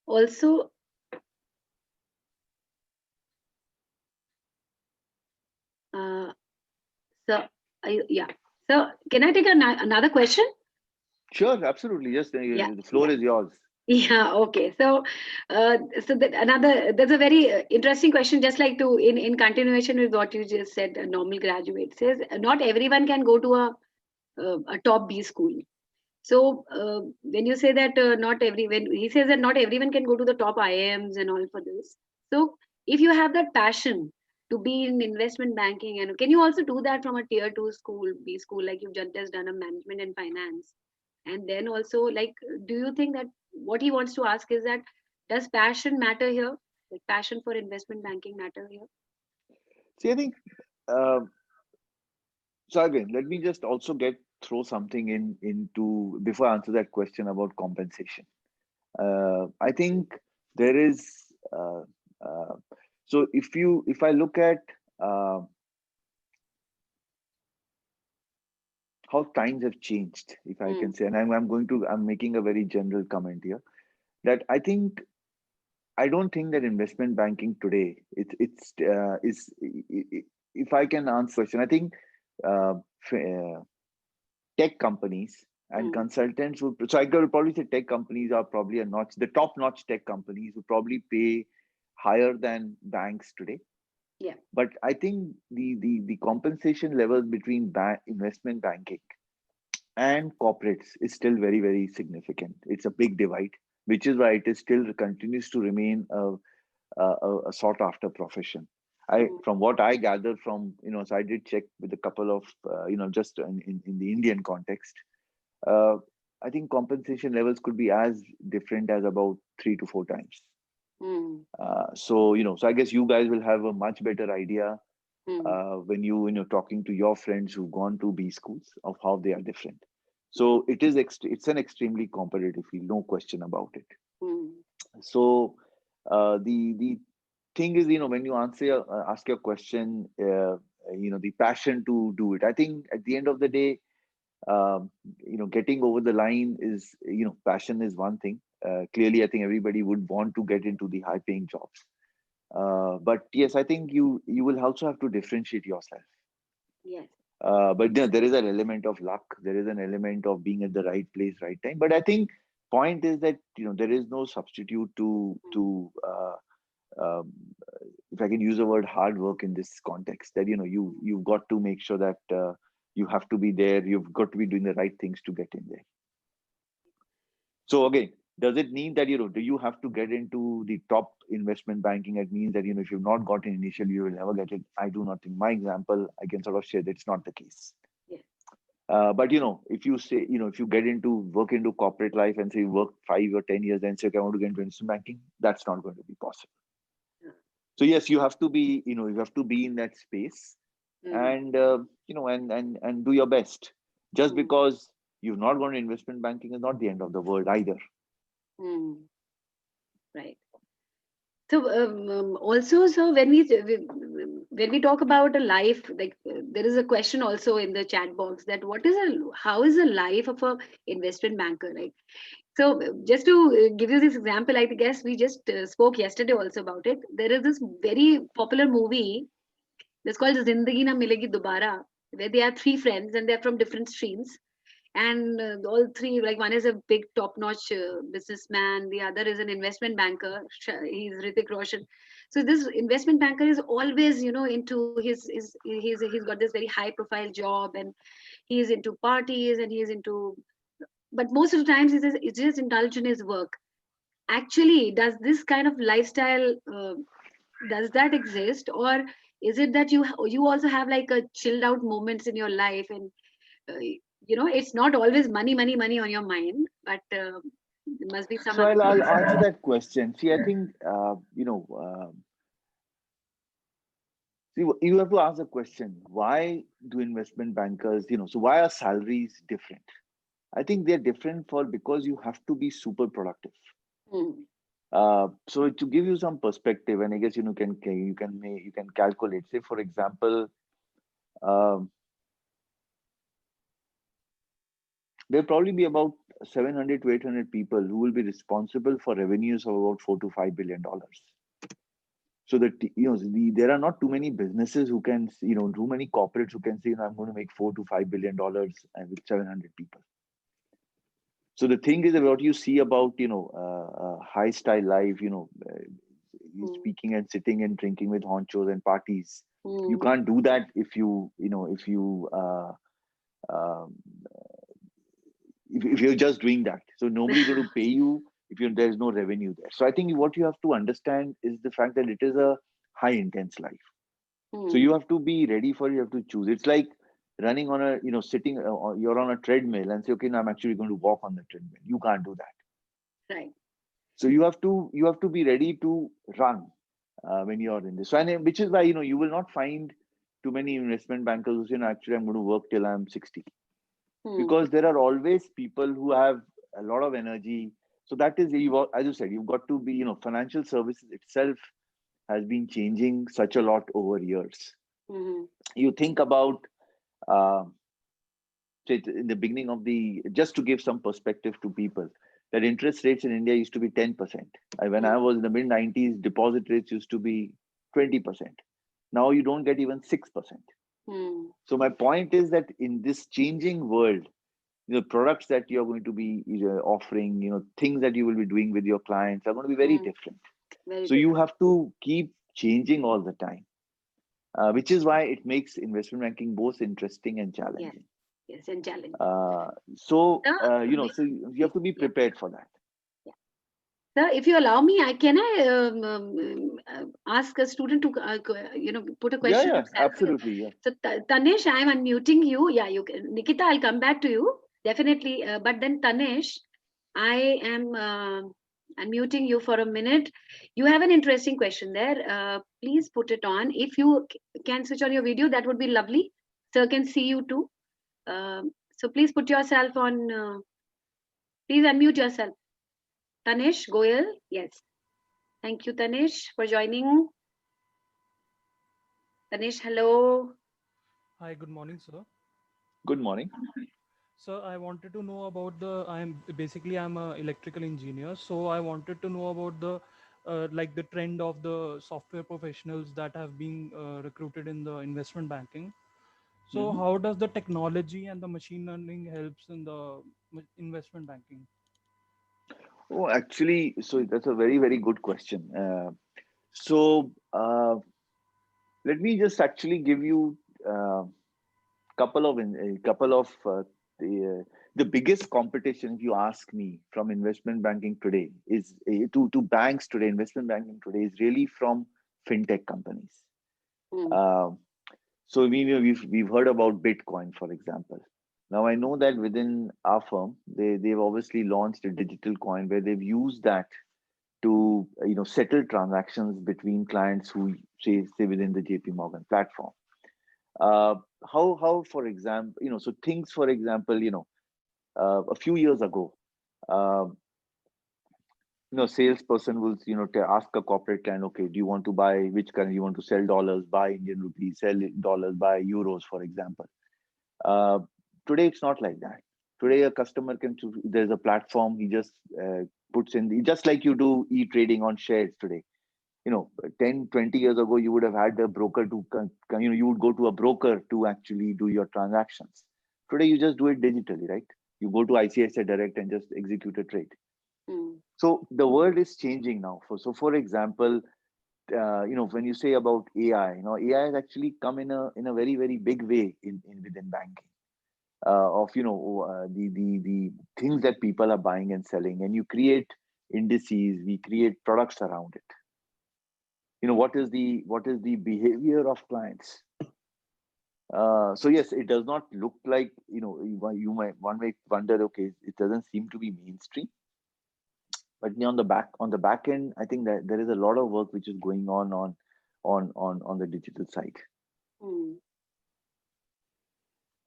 Also, So can I take another question? Sure, absolutely. Yes, the floor is yours. Yeah. Okay. So, there's a very interesting question. Just like in continuation with what you just said, a normal graduate says not everyone can go to a top B school. So when you say that when he says that not everyone can go to the top IIMs and all for this. So if you have that passion to be in investment banking, and can you also do that from a tier 2 school, B school, like you've just done a management and finance? And then also, like, do you think that what he wants to ask is that, does passion matter here? Like passion for investment banking matter here? See, I think so. Again, let me just also throw something into before I answer that question about compensation. I think there is uh, uh, so if I look at uh, how times have changed, if I can say, and I'm making a very general comment here, that I don't think that investment banking today is if I can answer question, I think uh, tech companies and consultants would, so I could probably say tech companies are probably the top notch tech companies would probably pay higher than banks today. Yeah. But I think the compensation levels between investment banking and corporates is still very, very significant. It's a big divide, which is why it is still continues to remain a sought after profession. From what I gathered from, so I did check with a couple of, just in the Indian context, uh, I think compensation levels could be as different as about 3 to 4 times. So I guess you guys will have a much better idea when you're talking to your friends who've gone to B schools of how they are different. So it's an extremely competitive field, no question about it. So the thing is, when you ask your question, the passion to do it. I think at the end of the day, getting over the line is, passion is one thing. Clearly, I think everybody would want to get into the high-paying jobs. But yes, I think you will also have to differentiate yourself. Yes. But there is an element of luck. There is an element of being at the right place, right time. But I think point is that there is no substitute to um, if I can use the word hard work in this context. That you've got to make sure that you have to be there. You've got to be doing the right things to get in there. So again, does it mean that do you have to get into the top investment banking? It means that if you've not gotten initially, you will never get it. I do not think. My example, I can sort of share that's not the case. Yeah. But if you say if you work into corporate life and say you work 5 or 10 years, then say, okay, I want to get into investment banking, that's not going to be possible. So yes, you have to be in that space and and do your best. Just because you've not gone to investment banking is not the end of the world either. Right. So also, so when we talk about a life, like there is a question also in the chat box that how is the life of a investment banker, right? So just to give you this example, I guess we just spoke yesterday also about it. There is this very popular movie that's called Zindagi Na Milegi Dobara, where they are three friends and they're from different streams. And all three, like one is a big top-notch businessman, the other is an investment banker. He's Hrithik Roshan. So this investment banker is always, into he's got this very high-profile job, and he's into parties, and he's into. But most of the times, it's just indulged in his work. Actually, does this kind of lifestyle does that exist, or is it that you also have like a chilled out moments in your life, and it's not always money on your mind, but there must be some So other I'll things. answer that question. See, I think see, you have to ask the question: why do investment bankers, so why are salaries different? I think they're different because you have to be super productive. So to give you some perspective, and I guess you can calculate. Say, for example, there'll probably be about 700 to 800 people who will be responsible for revenues of about $4 to $5 billion. So that there are not too many businesses who can, too many corporates who can say, I'm going to make $4 to $5 billion with 700 people. So the thing is that what you see about high style life, speaking and sitting and drinking with honchos and parties. You can't do that if you're just doing that. So nobody's going to pay you if there's no revenue there. So I think what you have to understand is the fact that it is a high intense life. So you have to be ready for it. You have to choose. It's like running on a, sitting, you're on a treadmill and say, okay, now I'm actually going to walk on the treadmill. You can't do that. Right. So you have to be ready to run when you're in this. So, and which is why you will not find too many investment bankers who say, no, actually I'm going to work till I'm 60, because there are always people who have a lot of energy. So that is, as you said, you've got to be, financial services itself has been changing such a lot over years. You think about, say in the beginning of just to give some perspective to people, that interest rates in India used to be 10%. When I was in the mid 90s, deposit rates used to be 20%. Now you don't get even 6%. So my point is that in this changing world, products that you're going to be offering, things that you will be doing with your clients are going to be very different. So you have to keep changing all the time, which is why it makes investment banking both interesting and challenging. Yes, and challenging. So you have to be prepared for that. Sir, if you allow me, can I ask a student to put a question? Yeah, absolutely. Yeah. So Tanesh, I am unmuting you. Yeah, you can. Nikita, I'll come back to you definitely. But then Tanesh, I am unmuting you for a minute. You have an interesting question there. Please put it on. If you can switch on your video, that would be lovely. Sir can see you too. So please put yourself on. Please unmute yourself. Tanesh Goyal, yes. Thank you, Tanesh, for joining. Tanesh, hello. Hi, good morning, sir. Good morning. So I wanted to know about I'm an electrical engineer. So I wanted to know about the trend of the software professionals that have been recruited in the investment banking. So how does the technology and the machine learning helps in the investment banking? Oh, actually, so that's a very, very good question. Let me just actually give you a couple of the biggest competition, if you ask me, from investment banking today is to banks today. Investment banking today is really from fintech companies. So we've heard about Bitcoin, for example. Now I know that within our firm, they've obviously launched a digital coin where they've used that to settle transactions between clients who say within the JP Morgan platform. How for example, so things, for example, a few years ago, salesperson will ask a corporate client, okay, do you want to buy which currency? You want to sell dollars, buy Indian rupees, sell dollars, buy euros, for example. Today it's not like that. Today a customer can choose. There's a platform, he just puts in just like you do e-trading on shares today. 10, 20 years ago, you would have had a broker you would go to a broker to actually do your transactions. Today, you just do it digitally, right? You go to ICICI Direct and just execute a trade. So the world is changing now. For example, when you say about AI, AI has actually come in a very, very big way within banking. The things that people are buying and selling, and you create indices, we create products around it. What is the behavior of clients. So yes, it does not look like, one may wonder, okay, it doesn't seem to be mainstream, but on the back end, I think that there is a lot of work which is going on the digital side.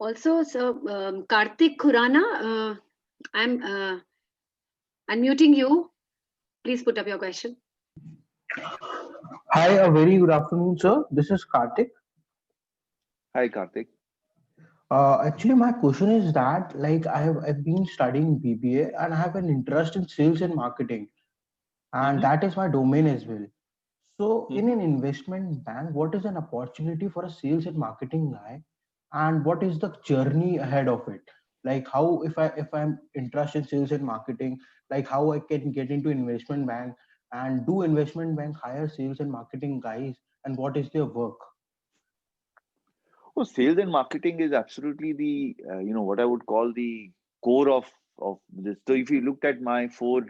Also, so Karthik Khurana, I'm unmuting you. Please put up your question. Hi, a very good afternoon, sir. This is Karthik. Hi, Karthik. Actually, my question is that, like, I've been studying BBA and I have an interest in sales and marketing, and that is my domain as well. So, in an investment bank, what is an opportunity for a sales and marketing guy, and what is the journey ahead of it? Like, how if I'm interested in sales and marketing, like how I can get into investment bank, and do investment bank hire sales and marketing guys, and what is their work? Oh, sales and marketing is absolutely the what I would call the core of this. So if you looked at my four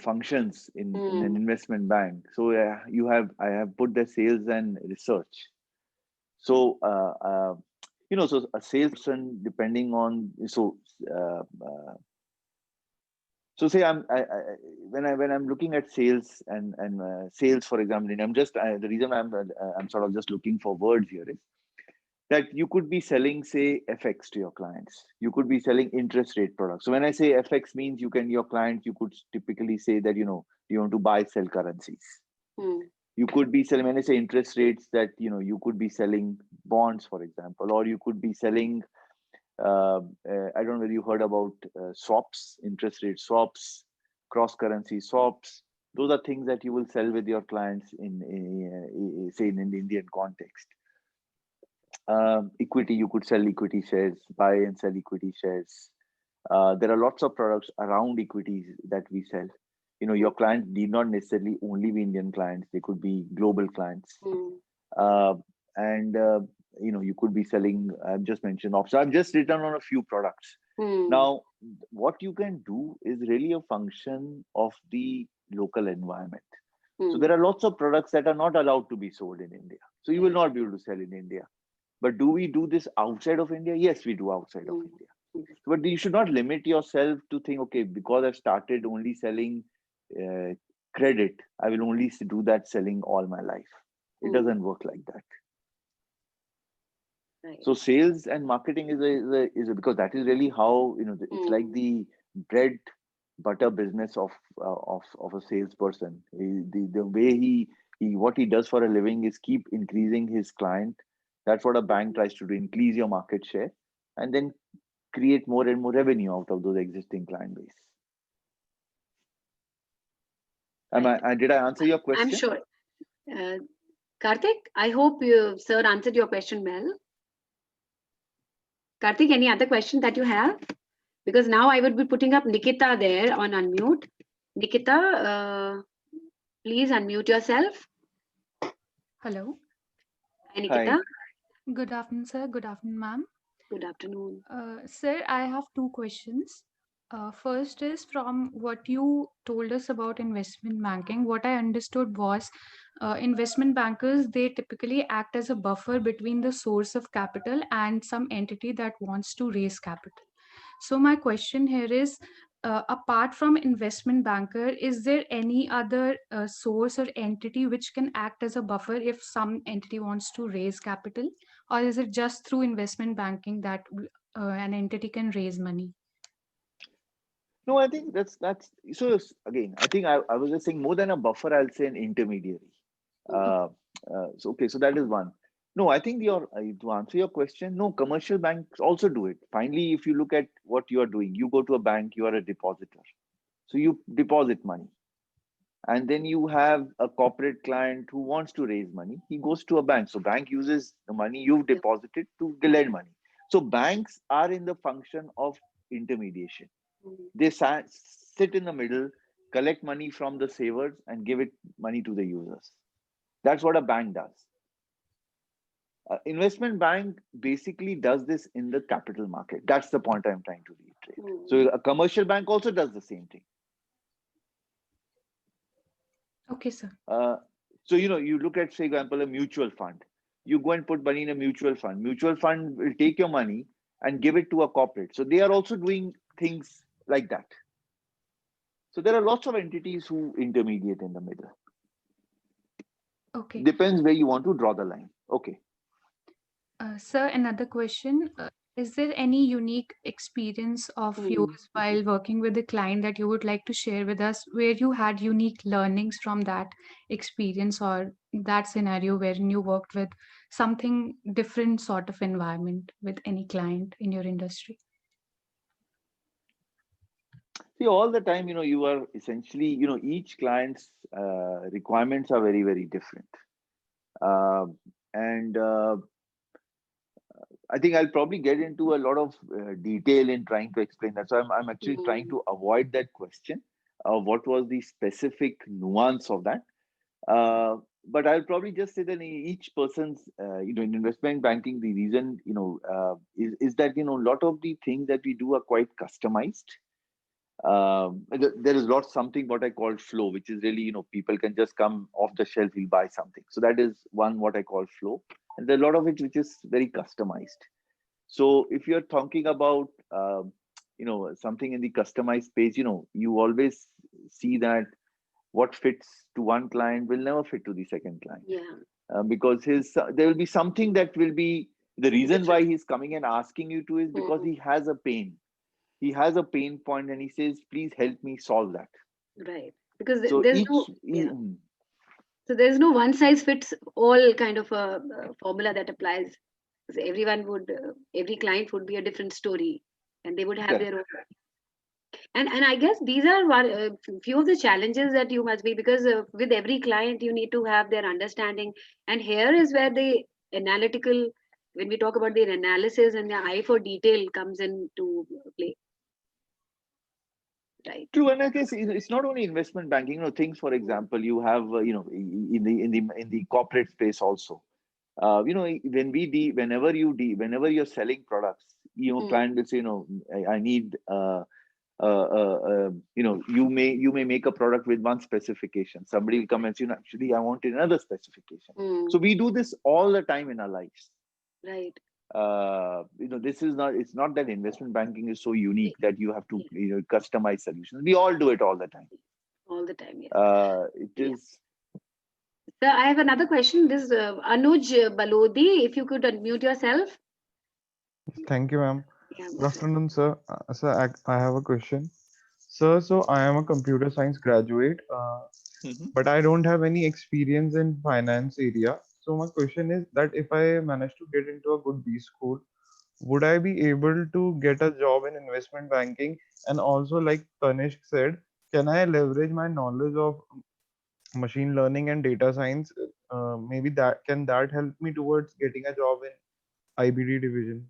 functions in an investment bank, so I have put the sales and research. So so a salesperson, depending on So say when I'm looking at sales and sales, for example, and the reason I'm sort of just looking for words here is that you could be selling, say, FX to your clients. You could be selling interest rate products. So when I say FX means your client, you could typically say that, you want to buy, sell currencies. You could be selling, when I say interest rates, that, you could be selling bonds, for example, or you could be selling, I don't know whether you heard about swaps, interest rate swaps, cross currency swaps. Those are things that you will sell with your clients say in an Indian context. Equity, you could sell equity shares, buy and sell equity shares. There are lots of products around equities that we sell. Your clients need not necessarily only be Indian clients, they could be global clients. You could be selling, I've just mentioned options. I've just written on a few products. Now, what you can do is really a function of the local environment. So there are lots of products that are not allowed to be sold in India. So you will not be able to sell in India. But do we do this outside of India? Yes, we do outside of India. But you should not limit yourself to think, okay, because I've started only selling credit, I will only do that selling all my life. It doesn't work like that. Right. So sales and marketing is because that is really how, it's like the bread butter business of a salesperson. The way what he does for a living is keep increasing his client. That's what a bank tries to do, increase your market share and then create more and more revenue out of those existing client base. Did I answer your question? I'm sure. Karthik, I hope sir answered your question well. Karthik, any other question that you have? Because now I would be putting up Nikita there on unmute. Nikita, please unmute yourself. Hello. Hi, Nikita. Hi. Good afternoon, sir. Good afternoon, ma'am. Good afternoon. Sir, I have two questions. First is from what you told us about investment banking. What I understood was investment bankers, they typically act as a buffer between the source of capital and some entity that wants to raise capital. So my question here is, apart from investment banker, is there any other source or entity which can act as a buffer if some entity wants to raise capital? Or is it just through investment banking that an entity can raise money? No, I think that's so. Again, I think I was just saying more than a buffer, I'll say an intermediary. So that is one. No, I think to answer your question, no, commercial banks also do it. Finally, if you look at what you are doing, you go to a bank, you are a depositor. So you deposit money. And then you have a corporate client who wants to raise money. He goes to a bank. So bank uses the money you've deposited to lend money. So banks are in the function of intermediation. They sit in the middle, collect money from the savers and give it money to the users. That's what a bank does. Investment bank basically does this in the capital market. That's the point I'm trying to reiterate. So a commercial bank also does the same thing. Okay, sir. So, you look at, say, for example, a mutual fund. You go and put money in a mutual fund. Mutual fund will take your money and give it to a corporate. So they are also doing things like that. So there are lots of entities who intermediate in the middle. Okay. Depends where you want to draw the line. Okay. Sir, another question. Is there any unique experience of yours while working with a client that you would like to share with us, where you had unique learnings from that experience or that scenario wherein you worked with something different sort of environment with any client in your industry? See, all the time, you are essentially, each client's requirements are very, very different. I think I'll probably get into a lot of detail in trying to explain that. So I'm actually trying to avoid that question. What was the specific nuance of that? But I'll probably just say that each person's, in investment banking, the reason, is that, a lot of the things that we do are quite customized. There is something what I call flow, which is really, people can just come off the shelf, will buy something. So that is one, what I call flow. And there's a lot of it which is very customized. So if you're talking about, something in the customized space, you always see that what fits to one client will never fit to the second client. Yeah. Because there will be something that will be the reason why Different. he's coming and asking you to is because he has a pain. He has a pain point and he says, please help me solve that. Right. Because So there's no, yeah. So there's no one size fits all kind of a formula that applies. Because every client would be a different story, and they would have their own. And I guess these are few of the challenges that you must be, because with every client you need to have their understanding, and here is where the analytical, when we talk about their analysis and the eye for detail comes into play. Right. True, and I guess it's not only investment banking. Things, for example, you have in the corporate space also. Whenever you're selling products, client will say, I need you may make a product with one specification. Somebody will come and say, actually, I wanted another specification. So we do this all the time in our lives. Right. It's not that investment banking is so unique that you have to customize solutions. We all do it all the time. All the time, yes. It is. So I have another question. This Anuj Balodi, if you could unmute yourself. Thank you, ma'am. Yeah, Good afternoon, sir. Sir, I have a question. Sir, so I am a computer science graduate, but I don't have any experience in finance area. So my question is that if I manage to get into a good B school, would I be able to get a job in investment banking? And also, like Tanishq said, can I leverage my knowledge of machine learning and data science? Maybe that help me towards getting a job in IBD division?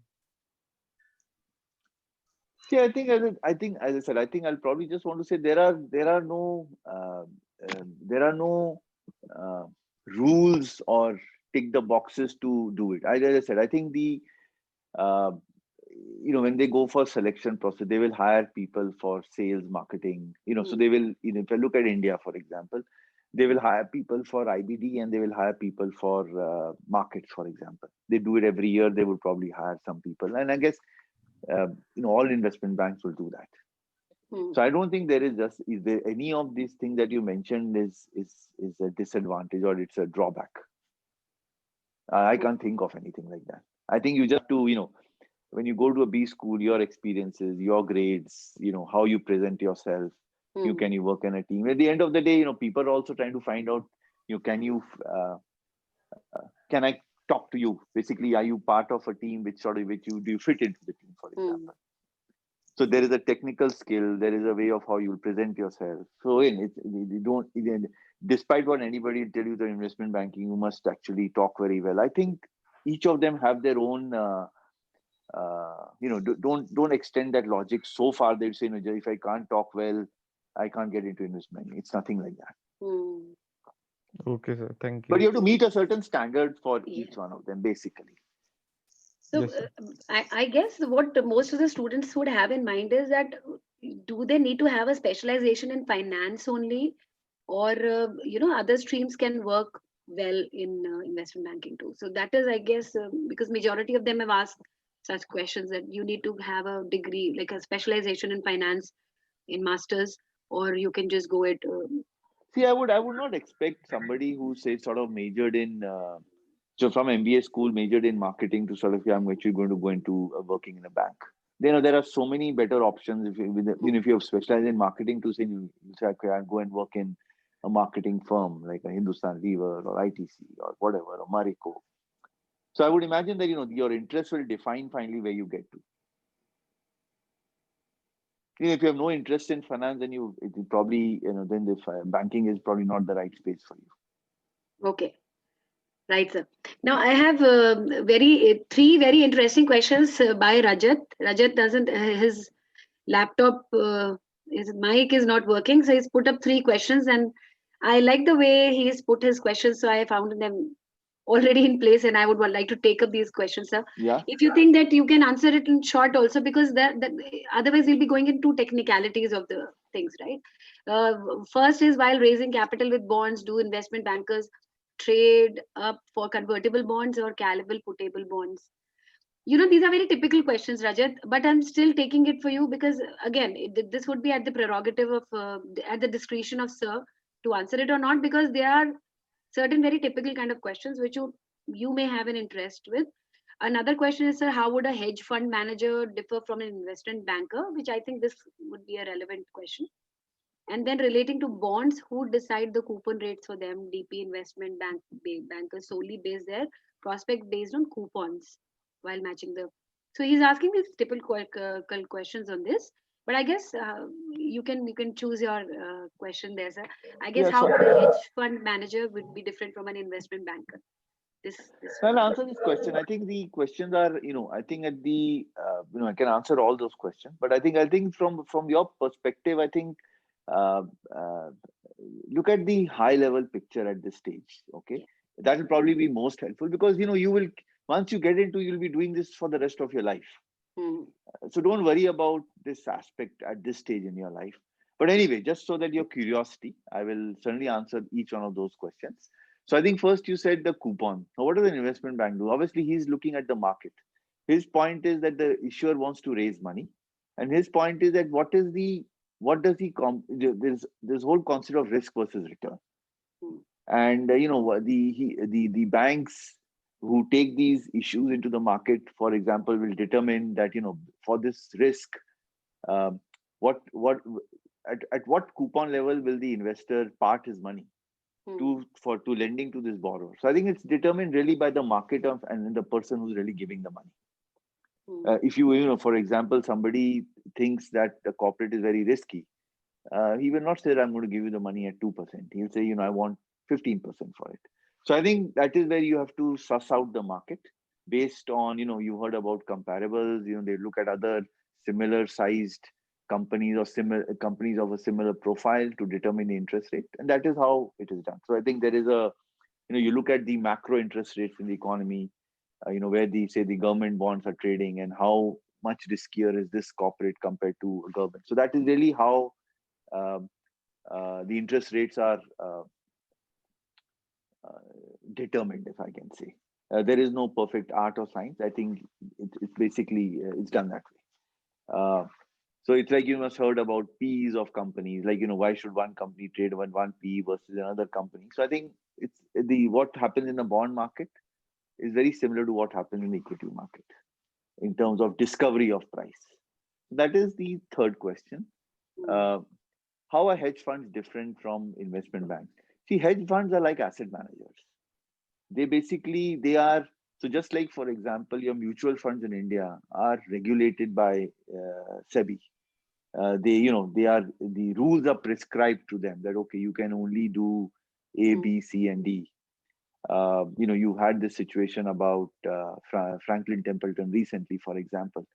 See, I think as I said, I'll probably just want to say there are no rules or tick the boxes to do it. As I said, I think when they go for selection process, they will hire people for sales, marketing. So they will. If I look at India, for example, they will hire people for IBD and they will hire people for markets, for example. They do it every year. They will probably hire some people, and I guess. All investment banks will do that. So I don't think is there any of these things that you mentioned is a disadvantage or it's a drawback. I can't think of anything like that. I think you just have to, when you go to a B school, your experiences, your grades, how you present yourself, can you work in a team? At the end of the day, people are also trying to find out, can I talk to you? Basically, are you part of a team do you fit into the team, for example? So there is a technical skill, there is a way of how you present yourself. So despite what anybody will tell you, the investment banking, you must actually talk very well. I think each of them have their own, don't extend that logic so far. They'll say, if I can't talk well, I can't get into investment. It's nothing like that. Okay, sir. Thank you. But you have to meet a certain standard for each one of them, basically. So I guess what most of the students would have in mind is that, do they need to have a specialization in finance only, or other streams can work well in investment banking too? So that is, I guess, because majority of them have asked such questions, that you need to have a degree, like a specialization in finance in masters, or you can just go it. See, I would not expect somebody who sort of majored in so from MBA school majored in marketing to sort of I'm actually going to go into working in a bank. There are so many better options if you have specialized in marketing to say okay, I'll go and work in a marketing firm like a Hindustan Lever or ITC or whatever or Marico. So I would imagine that your interest will define finally where you get to. If you have no interest in finance, then it probably then the banking is probably not the right space for you. Okay, right, sir. Now I have three very interesting questions by Rajat. Rajat doesn't his laptop his mic is not working, so he's put up 3 questions, and I like the way he's put his questions. So I found them already in place, and I would like to take up these questions, sir. Yeah. If you think that you can answer it in short also, because that otherwise we'll be going into technicalities of the things, right? First is, while raising capital with bonds, do investment bankers trade up for convertible bonds or callable puttable bonds? These are very typical questions, Rajat, but I'm still taking it for you because, again, this would be at the prerogative of, at the discretion of sir to answer it or not, because there are certain very typical kind of questions which you may have an interest with. Another question is, sir, how would a hedge fund manager differ from an investment banker? Which I think this would be a relevant question. And then relating to bonds, who decide the coupon rates for them? DP investment bankers solely base their prospect based on coupons while matching the. So he's asking these typical questions on this. But I guess you can choose your question there, sir. I guess Yeah, how so would a hedge fund manager would be different from an investment banker? This I'll answer this question. I think the questions are, I think at the, I can answer all those questions, but I think from your perspective, I think, uh, uh, look at the high level picture at this stage. Okay, that will probably be most helpful because you will once you get into, you'll be doing this for the rest of your life. Hmm. So don't worry about this aspect at this stage in your life. But anyway, just so that your curiosity, I will certainly answer each one of those questions. So I think first you said the coupon. Now, what does an investment bank do? Obviously, he's looking at the market. His point is that the issuer wants to raise money, and his point is that what does he there's this whole concept of risk versus return. Hmm. And the banks who take these issues into the market, for example, will determine that for this risk, um, what at what coupon level will the investor part his money Hmm. to lending to this borrower. So I think it's determined really by the market of and the person who's really giving the money. Hmm. If for example, somebody thinks that the corporate is very risky, he will not say that I'm going to give you the money at 2%. He'll say, I want 15% for it. So I think that is where you have to suss out the market based on, you heard about comparables, they look at other similar sized companies or similar companies of a similar profile to determine the interest rate. And that is how it is done. So I think there is you look at the macro interest rates in the economy, where the government bonds are trading and how much riskier is this corporate compared to a government. So that is really how um, the interest rates are uh, determined, if I can say. There is no perfect art or science. I think it's basically it's done that way. So it's like you must heard about P's of companies. Like why should one company trade one P versus another company? So I think it's what happens in the bond market is very similar to what happens in the equity market in terms of discovery of price. That is the third question. Uh, how are hedge funds different from investment banks? See, hedge funds are like asset managers. They are so just like, for example, your mutual funds in India are regulated by SEBI. They are, the rules are prescribed to them that okay, you can only do A, B, C, and D. You had this situation about Franklin Templeton recently, for example.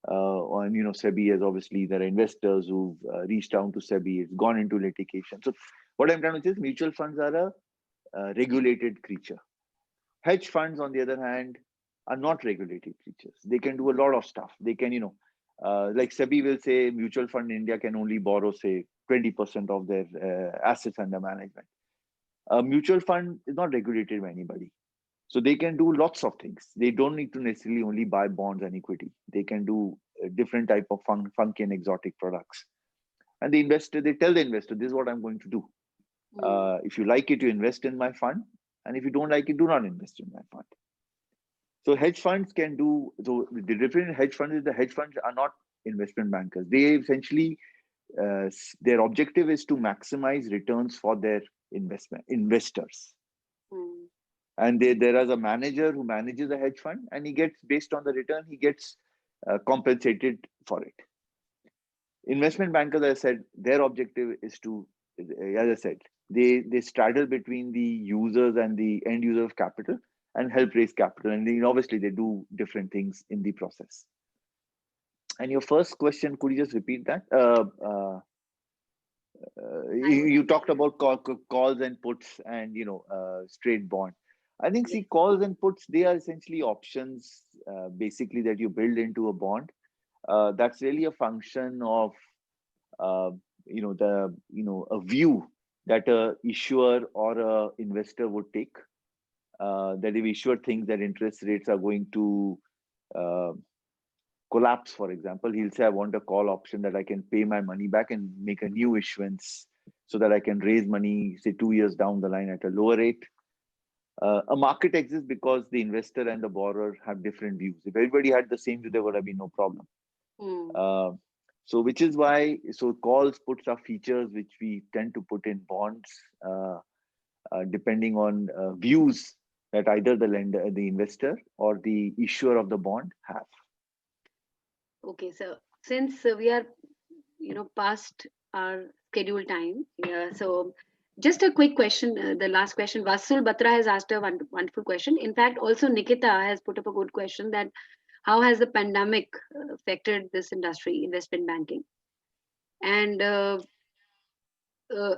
And SEBI has obviously, there are investors who've reached out to SEBI. It's gone into litigation. So what I'm trying to say is mutual funds are a regulated creature. Hedge funds, on the other hand, are not regulated creatures. They can do a lot of stuff. They can, like SEBI will say, mutual fund in India can only borrow, say, 20% of their assets under management. A mutual fund is not regulated by anybody. So they can do lots of things. They don't need to necessarily only buy bonds and equity. They can do a different type of funky and exotic products. And they tell the investor, this is what I'm going to do. If you like it, you invest in my fund. And if you don't like it, do not invest in my fund. So hedge funds can do, so the difference in hedge funds is the hedge funds are not investment bankers. They essentially, their objective is to maximize returns for their investors. And there is a manager who manages a hedge fund, and he gets, based on the return, he gets compensated for it. Investment bankers, as I said, their objective is to, as I said, they straddle between the users and the end user of capital and help raise capital. And obviously they do different things in the process. And your first question, could you just repeat that? You talked about calls and puts and straight bond. I think, see, calls and puts, they are essentially options basically that you build into a bond. That's really a function of a view that a issuer or a investor would take. That if issuer thinks that interest rates are going to uh, collapse, for example, he'll say, I want a call option that I can pay my money back and make a new issuance so that I can raise money, say 2 years down the line at a lower rate. A market exists because the investor and the borrower have different views. If everybody had the same view, there would have been no problem. So which is why, so calls puts are features which we tend to put in bonds, depending on views that either the lender, the investor, or the issuer of the bond have. Okay, so since we are, past our scheduled time, so just a quick question, the last question. Vasul Batra has asked a wonderful question. In fact, also Nikita has put up a good question that how has the pandemic affected this industry, investment banking? And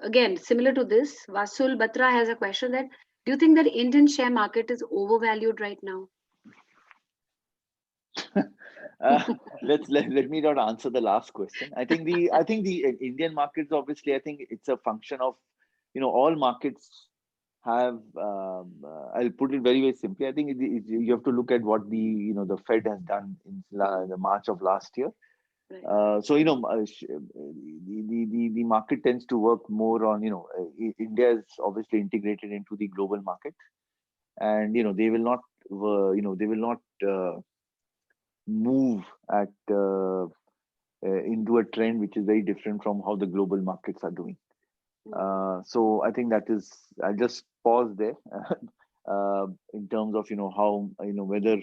again, similar to this, Vasul Batra has a question that, do you think that Indian share market is overvalued right now? Let me not answer the last question. I think the Indian markets, obviously, I think it's a function of, all markets have. I'll put it very simply. I think you have to look at what the Fed has done in the March of last year. Right. So the market tends to work more on India is obviously integrated into the global market, and they will not move at into a trend which is very different from how the global markets are doing. So I think that is, I'll just pause there in terms of how whether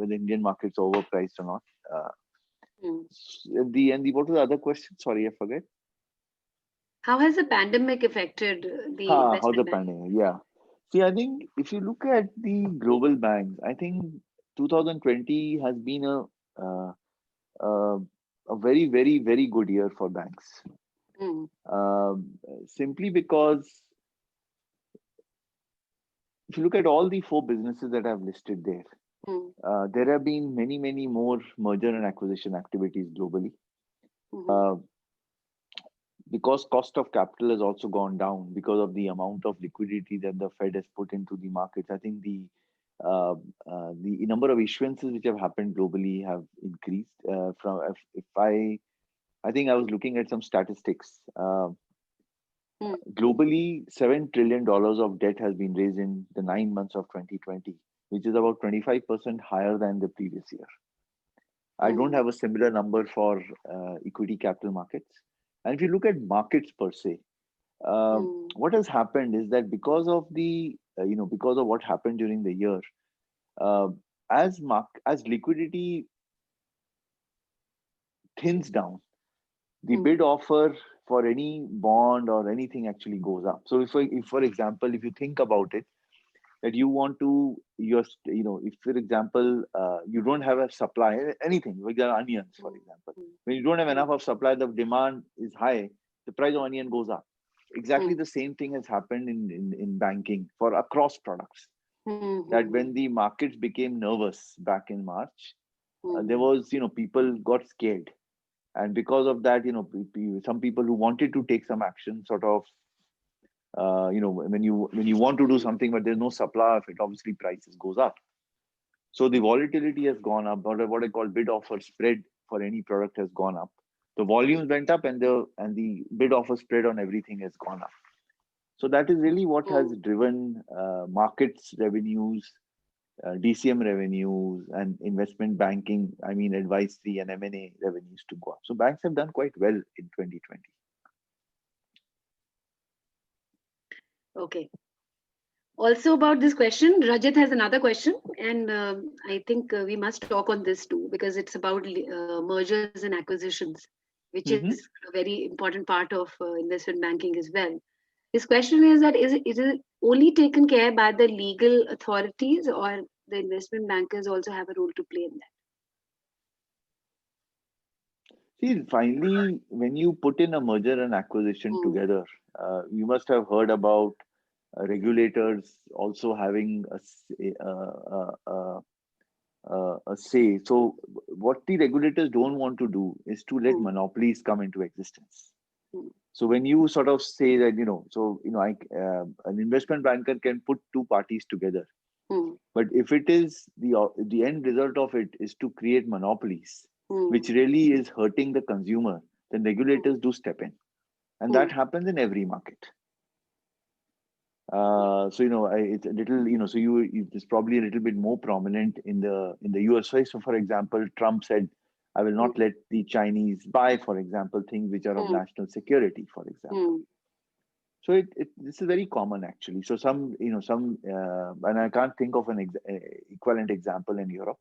Indian markets are overpriced or not. What was the other question? Sorry, I forget. How has the pandemic affected the How investment the bank? pandemic? Yeah. See, I think if you look at the global banks, I think 2020 has been a very, very, very good year for banks. Simply because if you look at all the 4 businesses that I've listed there, there have been many, many more merger and acquisition activities globally. Because cost of capital has also gone down because of the amount of liquidity that the Fed has put into the markets. I think the number of issuances which have happened globally have increased. I think I was looking at some statistics. Globally, $7 trillion of debt has been raised in the 9 months of 2020, which is about 25% higher than the previous year. I don't have a similar number for equity capital markets. And if you look at markets per se, what has happened is that because of what happened during the year, as liquidity thins down, the bid offer for any bond or anything actually goes up. So if for example, if you think about it, that you want to, if for example, you don't have a supply, anything, like the onions, for example, when you don't have enough of supply, the demand is high, the price of onion goes up. Exactly the same thing has happened in banking for across products. That when the markets became nervous back in March, there was, people got scared. And because of that, some people who wanted to take some action sort of, when you want to do something, but there's no supply of it, obviously prices goes up. So the volatility has gone up, but what I call bid offer spread for any product has gone up. The volumes went up and the bid offer spread on everything has gone up. So that is really what has driven markets revenues, DCM revenues, and investment banking, advisory and M&A revenues to go up. So banks have done quite well in 2020. Okay. Also about this question, Rajat has another question, and I think we must talk on this too, because it's about mergers and acquisitions, which is a very important part of investment banking as well. His question is that is it only taken care by the legal authorities, or the investment bankers also have a role to play in that? See, finally, when you put in a merger and acquisition together, you must have heard about regulators also having a say. So what the regulators don't want to do is to let monopolies come into existence. So when you sort of say that, an investment banker can put 2 parties together, but But if it is the end result of it is to create monopolies, which really is hurting the consumer, then regulators do step in, and that happens in every market. So it's a little, so it's probably a little bit more prominent in the USA. So for example, Trump said, I will not let the Chinese buy, for example, things which are of national security, for example. So this is very common actually. So and I can't think of an equivalent example in Europe,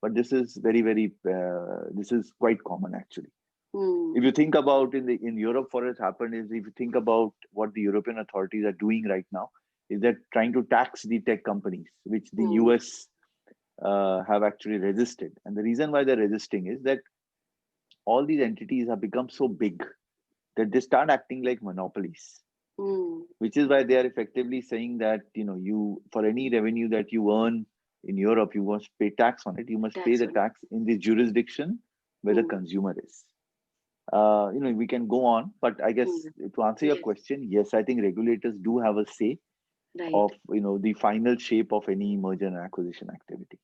but this is this is quite common actually. If you think about in Europe, what has happened is, if you think about what the European authorities are doing right now, is they're trying to tax the tech companies, which the US have actually resisted. And the reason why they're resisting is that all these entities have become so big that they start acting like monopolies. Which is why they are effectively saying that, you, for any revenue that you earn in Europe, you must pay tax on it. You must pay the tax in the jurisdiction where the consumer is. We can go on, but I guess to answer your question, yes, I think regulators do have a say of, the final shape of any merger and acquisition activity.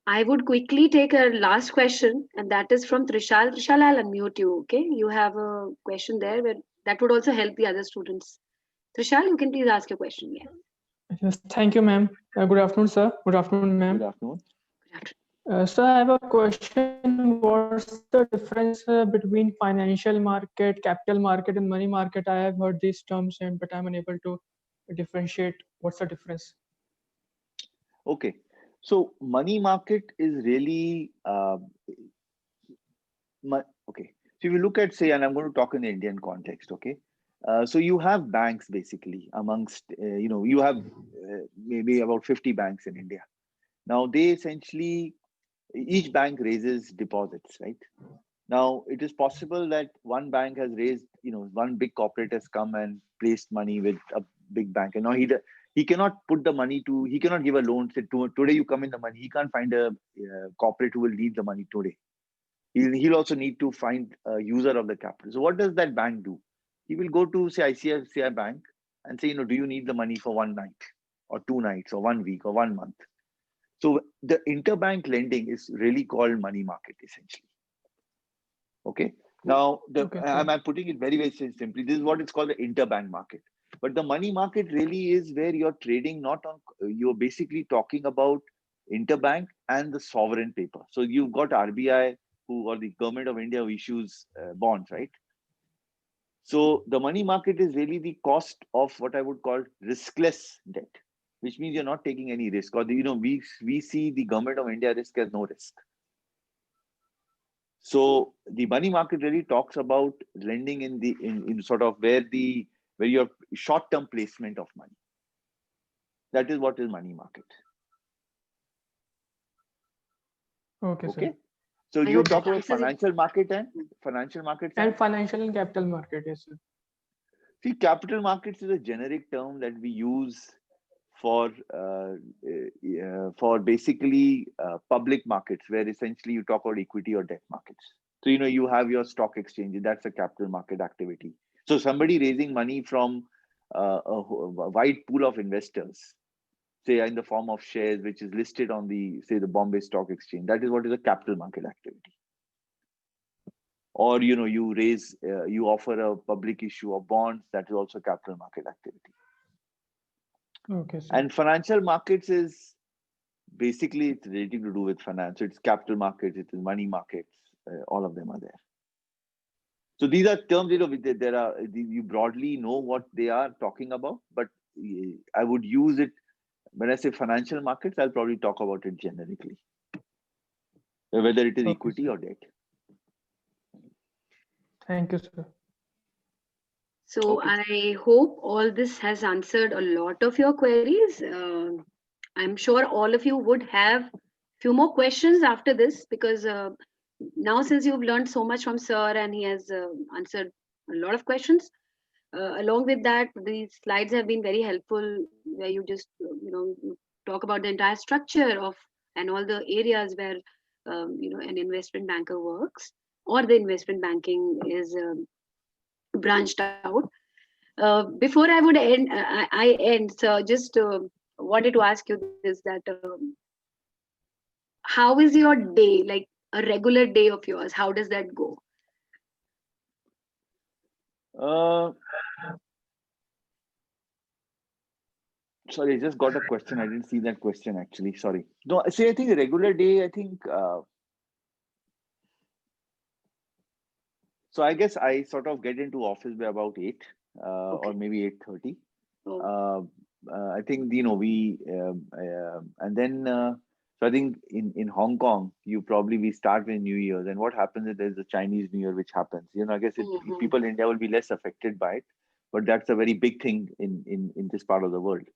I would quickly take a last question, and that is from Trishal. Trishal, I'll unmute you, okay? You have a question there that would also help the other students. Trishal, you can please ask your question. Yeah. Yes, thank you, ma'am. Good afternoon, sir. Good afternoon, ma'am. Good afternoon. So I have a question. What's the difference between financial market, capital market, and money market? I have heard these terms, but I'm unable to differentiate. What's the difference? Okay. So money market is really, okay. So if you look at, say, and I'm going to talk in the Indian context, okay. So you have banks basically amongst, you have maybe about 50 banks in India. Now they essentially, each bank raises deposits, right? Now it is possible that one bank has raised, one big corporate has come and placed money with a big bank, and now he cannot put the money he cannot give a loan, say today you come in the money. He can't find a corporate who will need the money today. He'll also need to find a user of the capital. So what does that bank do? He will go to, say, ICICI Bank and say, do you need the money for one night or 2 nights or 1 week or 1 month? So the interbank lending is really called money market essentially. Okay. Now, I'm putting it very, very simply. This is what it's called the interbank market. But the money market really is where you're trading you're basically talking about interbank and the sovereign paper. So you've got RBI or the government of India who issues bonds, right? So the money market is really the cost of what I would call riskless debt, which means you're not taking any risk. Or we see the government of India risk as no risk. So the money market really talks about lending in sort of where you have short-term placement of money. That is what is money market. Okay, sir. So you talk about financial market and financial and capital market, yes, sir. See, capital markets is a generic term that we use for basically public markets, where essentially you talk about equity or debt markets. So you have your stock exchange. That's a capital market activity. So somebody raising money from a wide pool of investors, say in the form of shares, which is listed on the Bombay Stock Exchange. That is what is a capital market activity. Or you offer a public issue of bonds. That is also capital market activity. Okay, sir. And financial markets is basically it's relating to do with finance. So it's capital markets, it is money markets. All of them are there. So these are terms, you broadly know what they are talking about, but I would use it when I say financial markets. I'll probably talk about it generically, whether it is equity or debt. Thank you, sir. So I hope all this has answered a lot of your queries. I'm sure all of you would have few more questions after this, because now since you've learned so much from sir and he has answered a lot of questions, along with that, these slides have been very helpful, where you just you talk about the entire structure of and all the areas where an investment banker works, or the investment banking is branched out. Before I would end, so just wanted to ask you this, that how is your day, like a regular day of yours? How does that go? Sorry, I just got a question. I didn't see that question actually. Sorry. No, see, I think a regular day, I think, so I guess I sort of get into office by about 8 or Okay. maybe 8:30. Oh, I think, and then, so I think in Hong Kong, we start with New Year's, and what happens is there's the Chinese New Year, which happens. I guess mhm, people in India will be less affected by it, but that's a very big thing in this part of the world.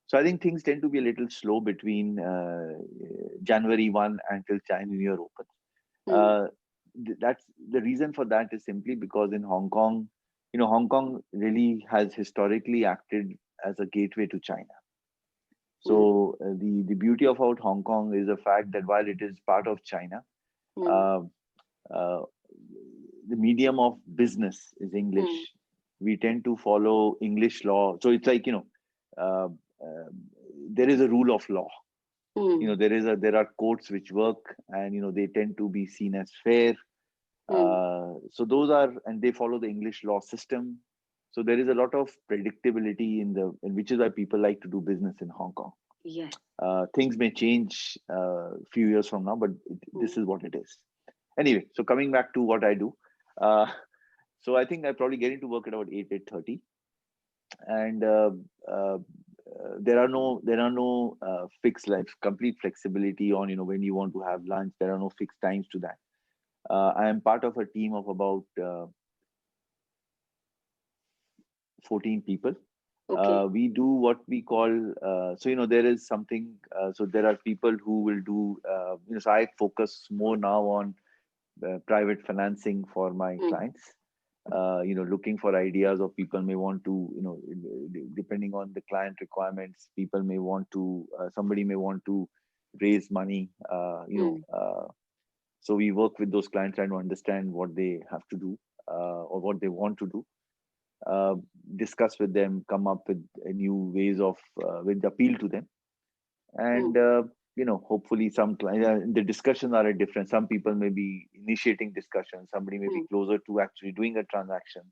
So I think things tend to be a little slow between January 1 until Chinese New Year opens. mm, That's the reason for that is simply because in Hong Kong, Hong Kong really has historically acted as a gateway to China. mm, So the beauty about Hong Kong is the fact that while it is part of China, mm, uh, uh, the medium of business is mm, English. We tend to follow English law. So it's like, uh, uh, there is a rule of law. mm, There are courts which work, and they tend to be seen as fair. mm. So those are, and they follow the English law system. So there is a lot of predictability which is why people like to do business in Hong Kong. Yes. Things may change a few years from now, but this is what it is. Anyway, so coming back to what I do, so I think I probably get into work at about 8:30, and there are no fixed complete flexibility on when you want to have lunch. There are no fixed times to that. I am part of a team of about 14 people. Okay. We do what we call, there is something, so there are people who will do, so I focus more now on private financing for my Mm, clients. Looking for ideas, or people may want to, depending on the client requirements, somebody may want to raise money, mm, so we work with those clients trying to understand what they have to do, or what they want to do, uh, discuss with them, come up with new ways of with appeal to them, and mm, hopefully the discussions are different. Some people may be initiating discussions, somebody may be mm, closer to actually doing a transaction,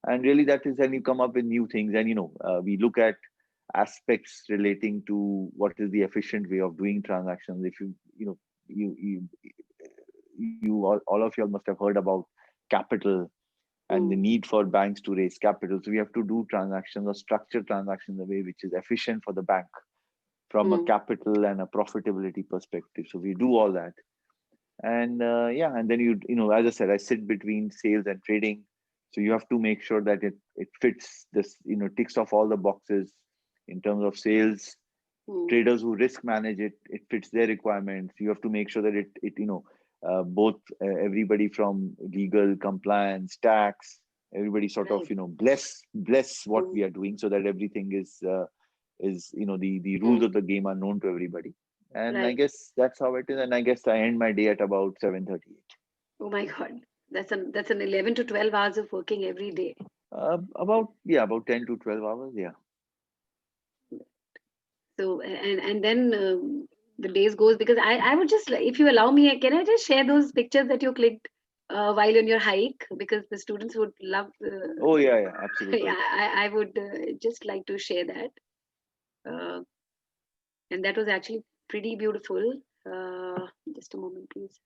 and really that is when you come up with new things. And we look at aspects relating to what is the efficient way of doing transactions. If all of you all must have heard about capital and the mm, need for banks to raise capital. So we have to do transactions or structure transactions in a way which is efficient for the bank from a mm, capital and a profitability perspective. So we do all that. And and then as I said, I sit between sales and trading. So you have to make sure that it fits this, ticks off all the boxes in terms of sales. mm. Traders who risk manage it fits their requirements. You have to make sure that both everybody from legal, compliance, tax, everybody sort of Right. bless what Mm, we are doing, so that everything is the rules mm, of the game are known to everybody. And I right. guess that's how it is. And I guess I end my day at about 7:38. Oh my God. That's an 11 to 12 hours of working every day. About 10 to 12 hours. Yeah. So and then the days goes, because I would just, if you allow me, can I just share those pictures that you clicked while on your hike, because the students would love. Oh yeah, absolutely. Yeah, I would just like to share that, and that was actually pretty beautiful. Just a moment, please.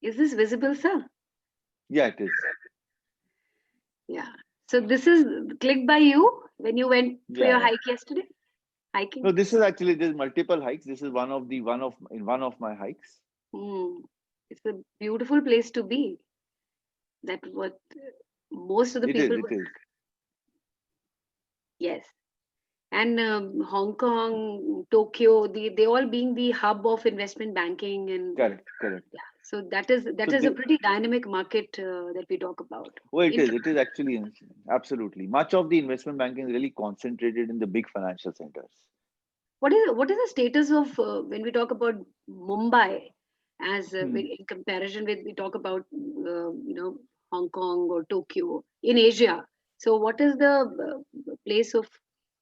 Is this visible, sir? Yeah, it is. Yeah. So this is clicked by you when you went for your Yeah. hike yesterday? Hiking? No, this is actually, there's multiple hikes. This is one of my hikes. It's a beautiful place to be. That what most of the It people. is. Yes. And Hong Kong, Tokyo, they all being the hub of investment banking and Correct. yeah. So that is a pretty dynamic market that we talk about. Oh, it is. It is actually absolutely. Much of the investment banking is really concentrated in the big financial centers. What is the status of when we talk about Mumbai as in comparison with we talk about Hong Kong or Tokyo in Asia? So what is the place of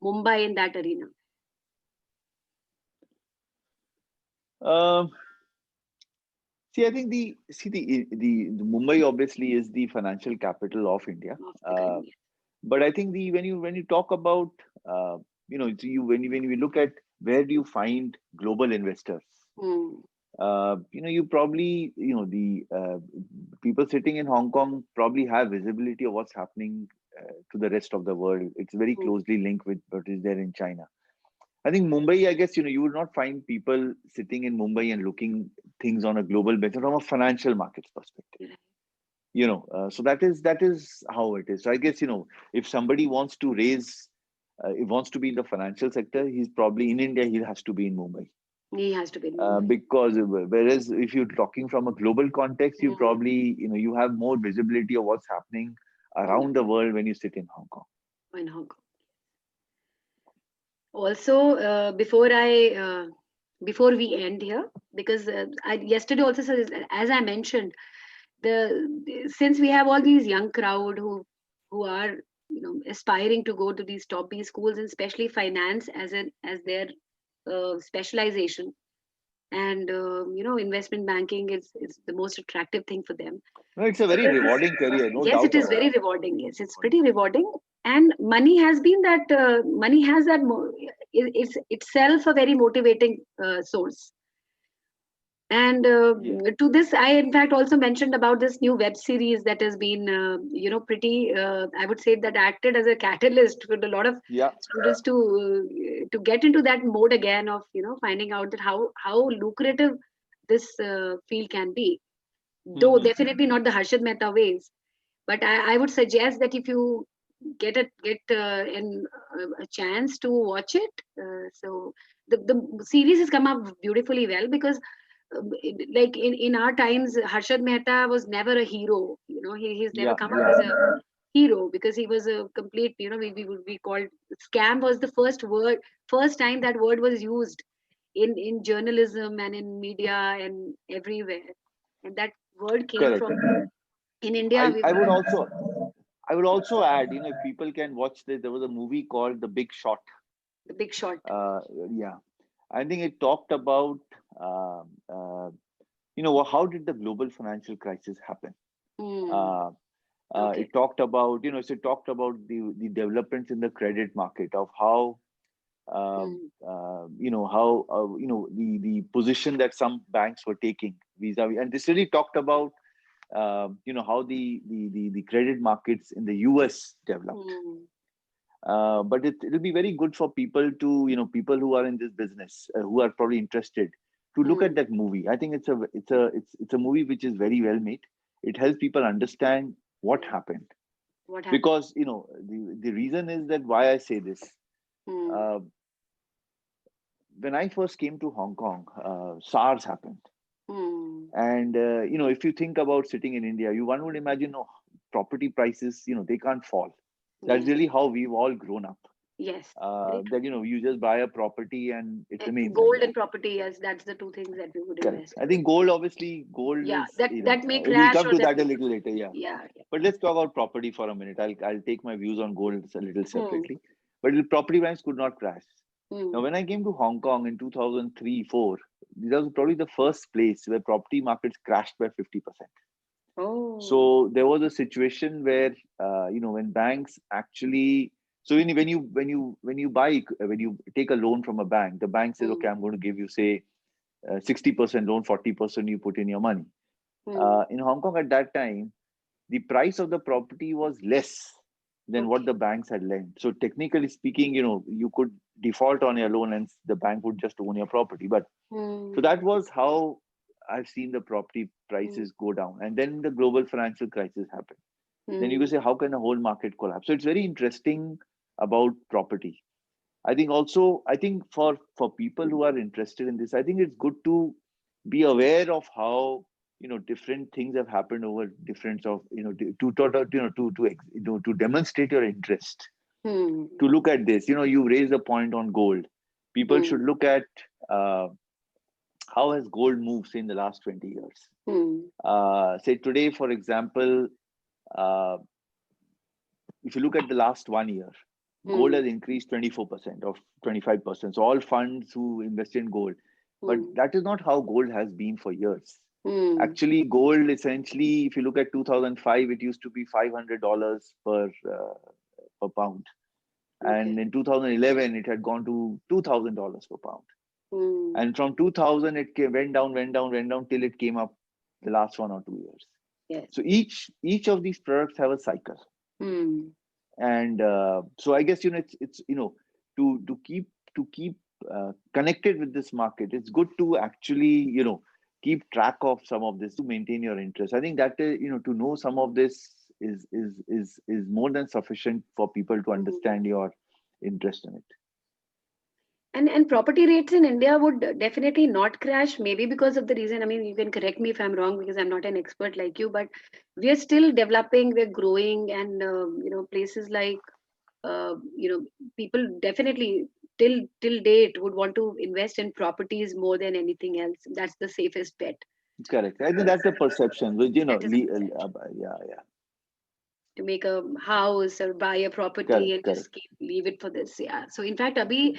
Mumbai in that arena? See, I think the Mumbai obviously is the financial capital of India. But I think when you talk about when we look at where do you find global investors, you probably the people sitting in Hong Kong probably have visibility of what's happening to the rest of the world. It's very closely linked with what is there in China. I think Mumbai, I guess, you will not find people sitting in Mumbai and looking things on a global basis from a financial markets perspective. So that is how it is. So I guess, if somebody wants to wants to be in the financial sector, he's probably in India, he has to be in Mumbai. He has to be in Mumbai. Because whereas if you're talking from a global context, you probably, you have more visibility of what's happening around the world when you sit in Hong Kong. In Hong Kong. Also, before we end here, because yesterday also, as I mentioned, since we have all these young crowd who are aspiring to go to these top B schools, and especially finance as their specialization, and investment banking is the most attractive thing for them. No, it's a very rewarding career. No yes, doubt it is very rewarding. Yes, it's pretty rewarding, and money has that it's itself a very motivating source. And to this, I in fact also mentioned about this new web series that has been, pretty. I would say that acted as a catalyst for a lot of students to get into that mode again of finding out that how lucrative this field can be. Though definitely not the Harshad Mehta ways, but I would suggest that if you get a chance to watch it, so the series has come up beautifully well, because like in our times, Harshad Mehta was never a hero. He's never come up as a hero, because he was a complete, we called scam was the first time that word was used in journalism and in media and everywhere, and that word came from in India. I would also add, if people can watch this, there was a movie called The Big Short. The Big Short. I think it talked about how did the global financial crisis happen. It talked about the developments in the credit market, of how the position that some banks were taking vis-a-vis, and this really talked about how the credit markets in the US developed. But it'll be very good for people to people who are in this business, who are probably interested, to look at that movie. I think it's a movie which is very well made. It helps people understand what happened. Because the reason is that why I say this. When I first came to Hong Kong, SARS happened. And if you think about sitting in India, one would imagine property prices, they can't fall. That's really how we've all grown up. Yes. That you just buy a property and it remains. Gold and property, yes, that's the two things that we would invest. I think gold is that may crash. We'll come to that a little later. Yeah. But let's talk about property for a minute. I'll take my views on gold a little separately. But the property prices could not crash. Now, when I came to Hong Kong in 2003-04, that was probably the first place where property markets crashed by 50%. So there was a situation where when banks actually, so when you take a loan from a bank, the bank says, okay, I'm going to give you, say, 60% loan, 40% you put in your money. In Hong Kong at that time, the price of the property was less than what the banks had lent. So technically speaking, you could default on your loan and the bank would just own your property. But so that was how I've seen the property prices go down. And then the global financial crisis happened. Then you could say, how can the whole market collapse? So it's very interesting about property. I think for people who are interested in this, I think it's good to be aware of how different things have happened over different of to demonstrate your interest. To look at this, you raised a point on gold. People should look at how has gold moved say, in the last 20 years. Say today, for example, if you look at the last 1 year, gold has increased 24% or 25%. So all funds who invest in gold, but that is not how gold has been for years. Actually, gold essentially, if you look at 2005, it used to be $500 per pound. And in 2011, it had gone to $2,000 per pound. And from 2000, it went down till it came up the last 1 or 2 years. Yes. So each of these products have a cycle. And so I guess, it's to keep connected with this market, it's good to actually, keep track of some of this to maintain your interest. I think that, to know some of this is more than sufficient for people to understand your interest in it. And property rates in India would definitely not crash, maybe because of the reason, I mean, you can correct me if I'm wrong because I'm not an expert like you, but we are still developing, we're growing, and places like people definitely till date would want to invest in properties more than anything else. That's the safest bet. Correct. I think that's a perception, which to make a house or buy a property and just leave it for this. Yeah. So in fact, Abhi,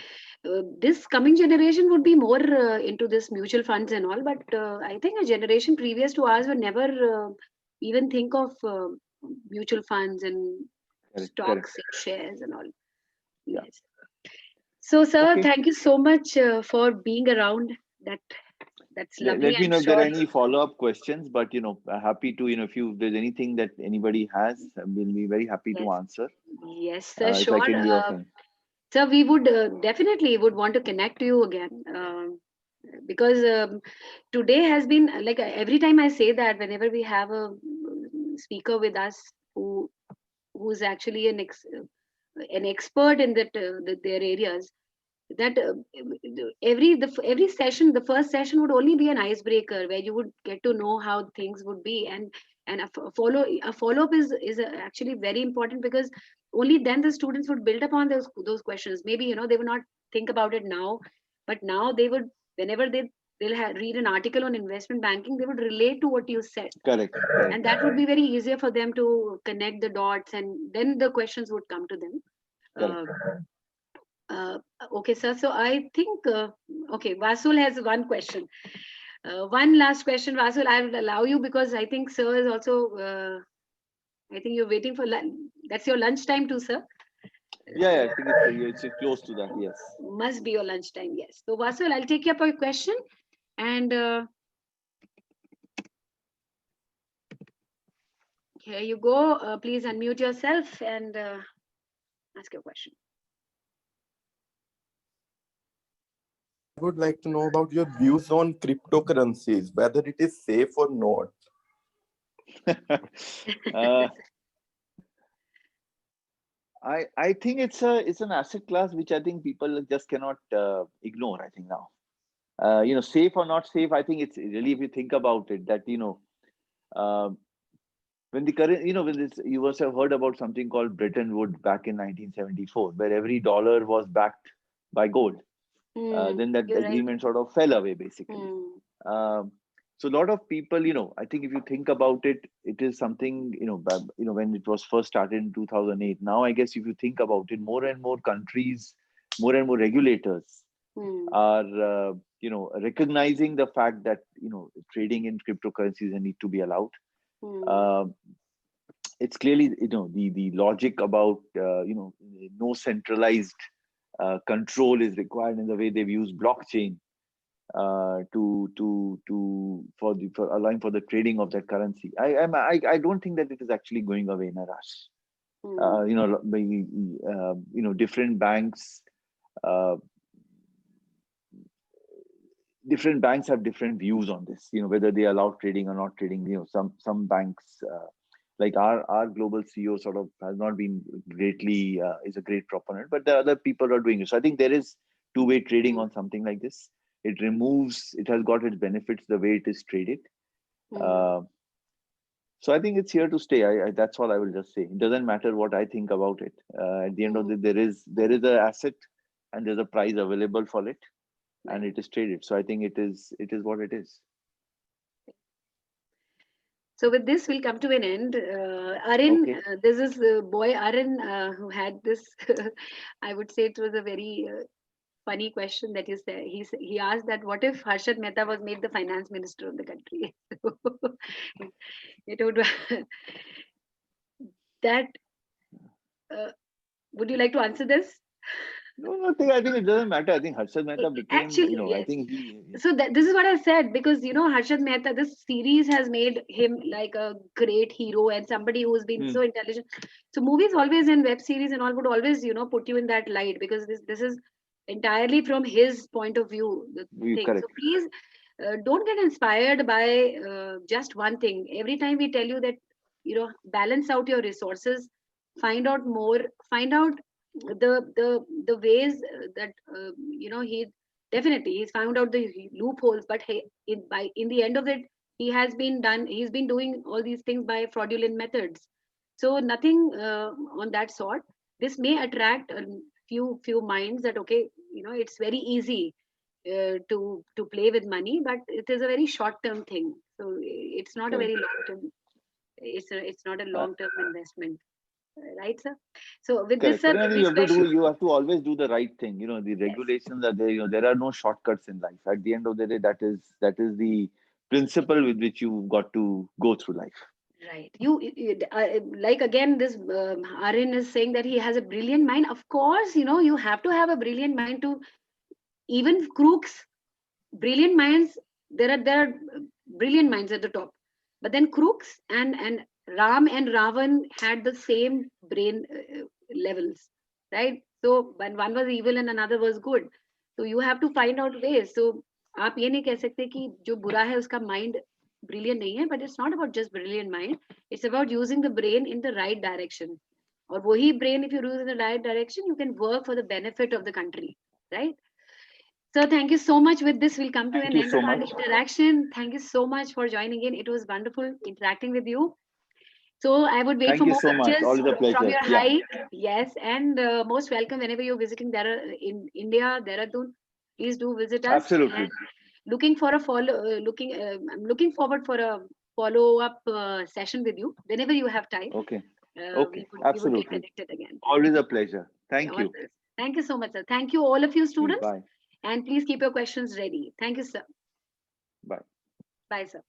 this coming generation would be more into this mutual funds and all. But I think a generation previous to ours would never even think of mutual funds and stocks and shares and all. Yeah. Yes. So, sir, thank you so much for being around. That's lovely. Let me know if there are any follow-up questions, but happy to, if there's anything that anybody has, we'll be very happy to answer. Yes, sir, sure. If I can be of help. Sir, we would definitely would want to connect to you again because today has been like every time I say that whenever we have a speaker with us who's actually an expert in their areas, that every session, the first session would only be an icebreaker where you would get to know how things would be, and a follow-up is actually very important, because only then the students would build upon those questions. Maybe they would not think about it now, but now they would, whenever they'll read an article on investment banking, they would relate to what you said. Correct. And that would be very easier for them to connect the dots, and then the questions would come to them. Okay, sir. So I think, okay, Vasul has one question. One last question, Vasul, I will allow you because I think sir is also, I think you're waiting for lunch. That's your lunch time too, sir? Yeah, I think it's close to that, yes. Must be your lunch time, yes. So Vasul, I'll take up your question and here you go. Please unmute yourself and ask your question. I would like to know about your views on cryptocurrencies, whether it is safe or not. I think it's an asset class which I think people just cannot ignore. I think now, safe or not safe. I think it's really, if you think about it, that when the current, when this, you must have heard about something called Bretton Woods back in 1974, where every dollar was backed by gold. Then that agreement sort of fell away, basically. So a lot of people, I think if you think about it, it is something, when it was first started in 2008. Now, I guess if you think about it, more and more countries, more and more regulators are, recognizing the fact that, trading in cryptocurrencies need to be allowed. It's clearly, the logic about, no centralized control is required in the way they've used blockchain for allowing for the trading of that currency. I don't think that it is actually going away in a rush. Different banks uh, different banks have different views on this, whether they allow trading or not trading. Some banks, like our global CEO sort of has not been greatly, is a great proponent, but the other people are doing it. So I think there is two-way trading on something like this. It has got its benefits the way it is traded. So I think it's here to stay. That's all I will just say. It doesn't matter what I think about it. At the end of the day, there is an asset and there's a price available for it, and it is traded. So I think it is what it is. So with this, we'll come to an end. Arin, this is boy Arin who had this. I would say it was a very funny question that you said. He asked that what if Harshad Mehta was made the finance minister of the country? It would that. Would you like to answer this? No, I think it doesn't matter. I think Harshad Mehta became, actually, yes. I think So this is what I said, because Harshad Mehta, this series has made him like a great hero and somebody who's been so intelligent. So movies always, and web series and all, would always put you in that light, because this is entirely from his point of view. Correct. So please don't get inspired by just one thing. Every time we tell you that balance out your resources, find out more, find out the ways that he's found out the loopholes, but in the end of it, he's been doing all these things by fraudulent methods. So nothing on that sort. This may attract a few minds that it's very easy to play with money, but it is a very short term thing. So it's not a very long term. It's not a long term investment. Right, sir? So with Correct. this, sir, you have to always do the right thing. The regulations are there. There are no shortcuts in life. At the end of the day, that is the principle with which you've got to go through life. Right. Like again, this Arin is saying that he has a brilliant mind. Of course, you have to have a brilliant mind to even crooks. Brilliant minds. There are brilliant minds at the top, but then crooks and Ram and Ravan had the same brain levels, right? So when one was evil and another was good, so you have to find out ways. So आप ये नहीं कह सकते कि जो बुरा है उसका mind brilliant नहीं है, but it's not about just brilliant mind. It's about using the brain in the right direction. और वही brain, if you use in the right direction, you can work for the benefit of the country, right? So thank you so much. With this, we'll come to an end of our interaction. Thank you so much for joining in. It was wonderful interacting with you. So I would wait for more pictures from your hike. Yes, and most welcome whenever you're visiting in India, Dehradun. Please do visit us. Absolutely. And looking for a I'm looking forward for a follow-up session with you whenever you have time. Okay. Okay. Absolutely. We would get connected again. Always a pleasure. Thank you. Thank you so much, sir. Thank you, all of you students. Bye. And please keep your questions ready. Thank you, sir. Bye. Bye, sir.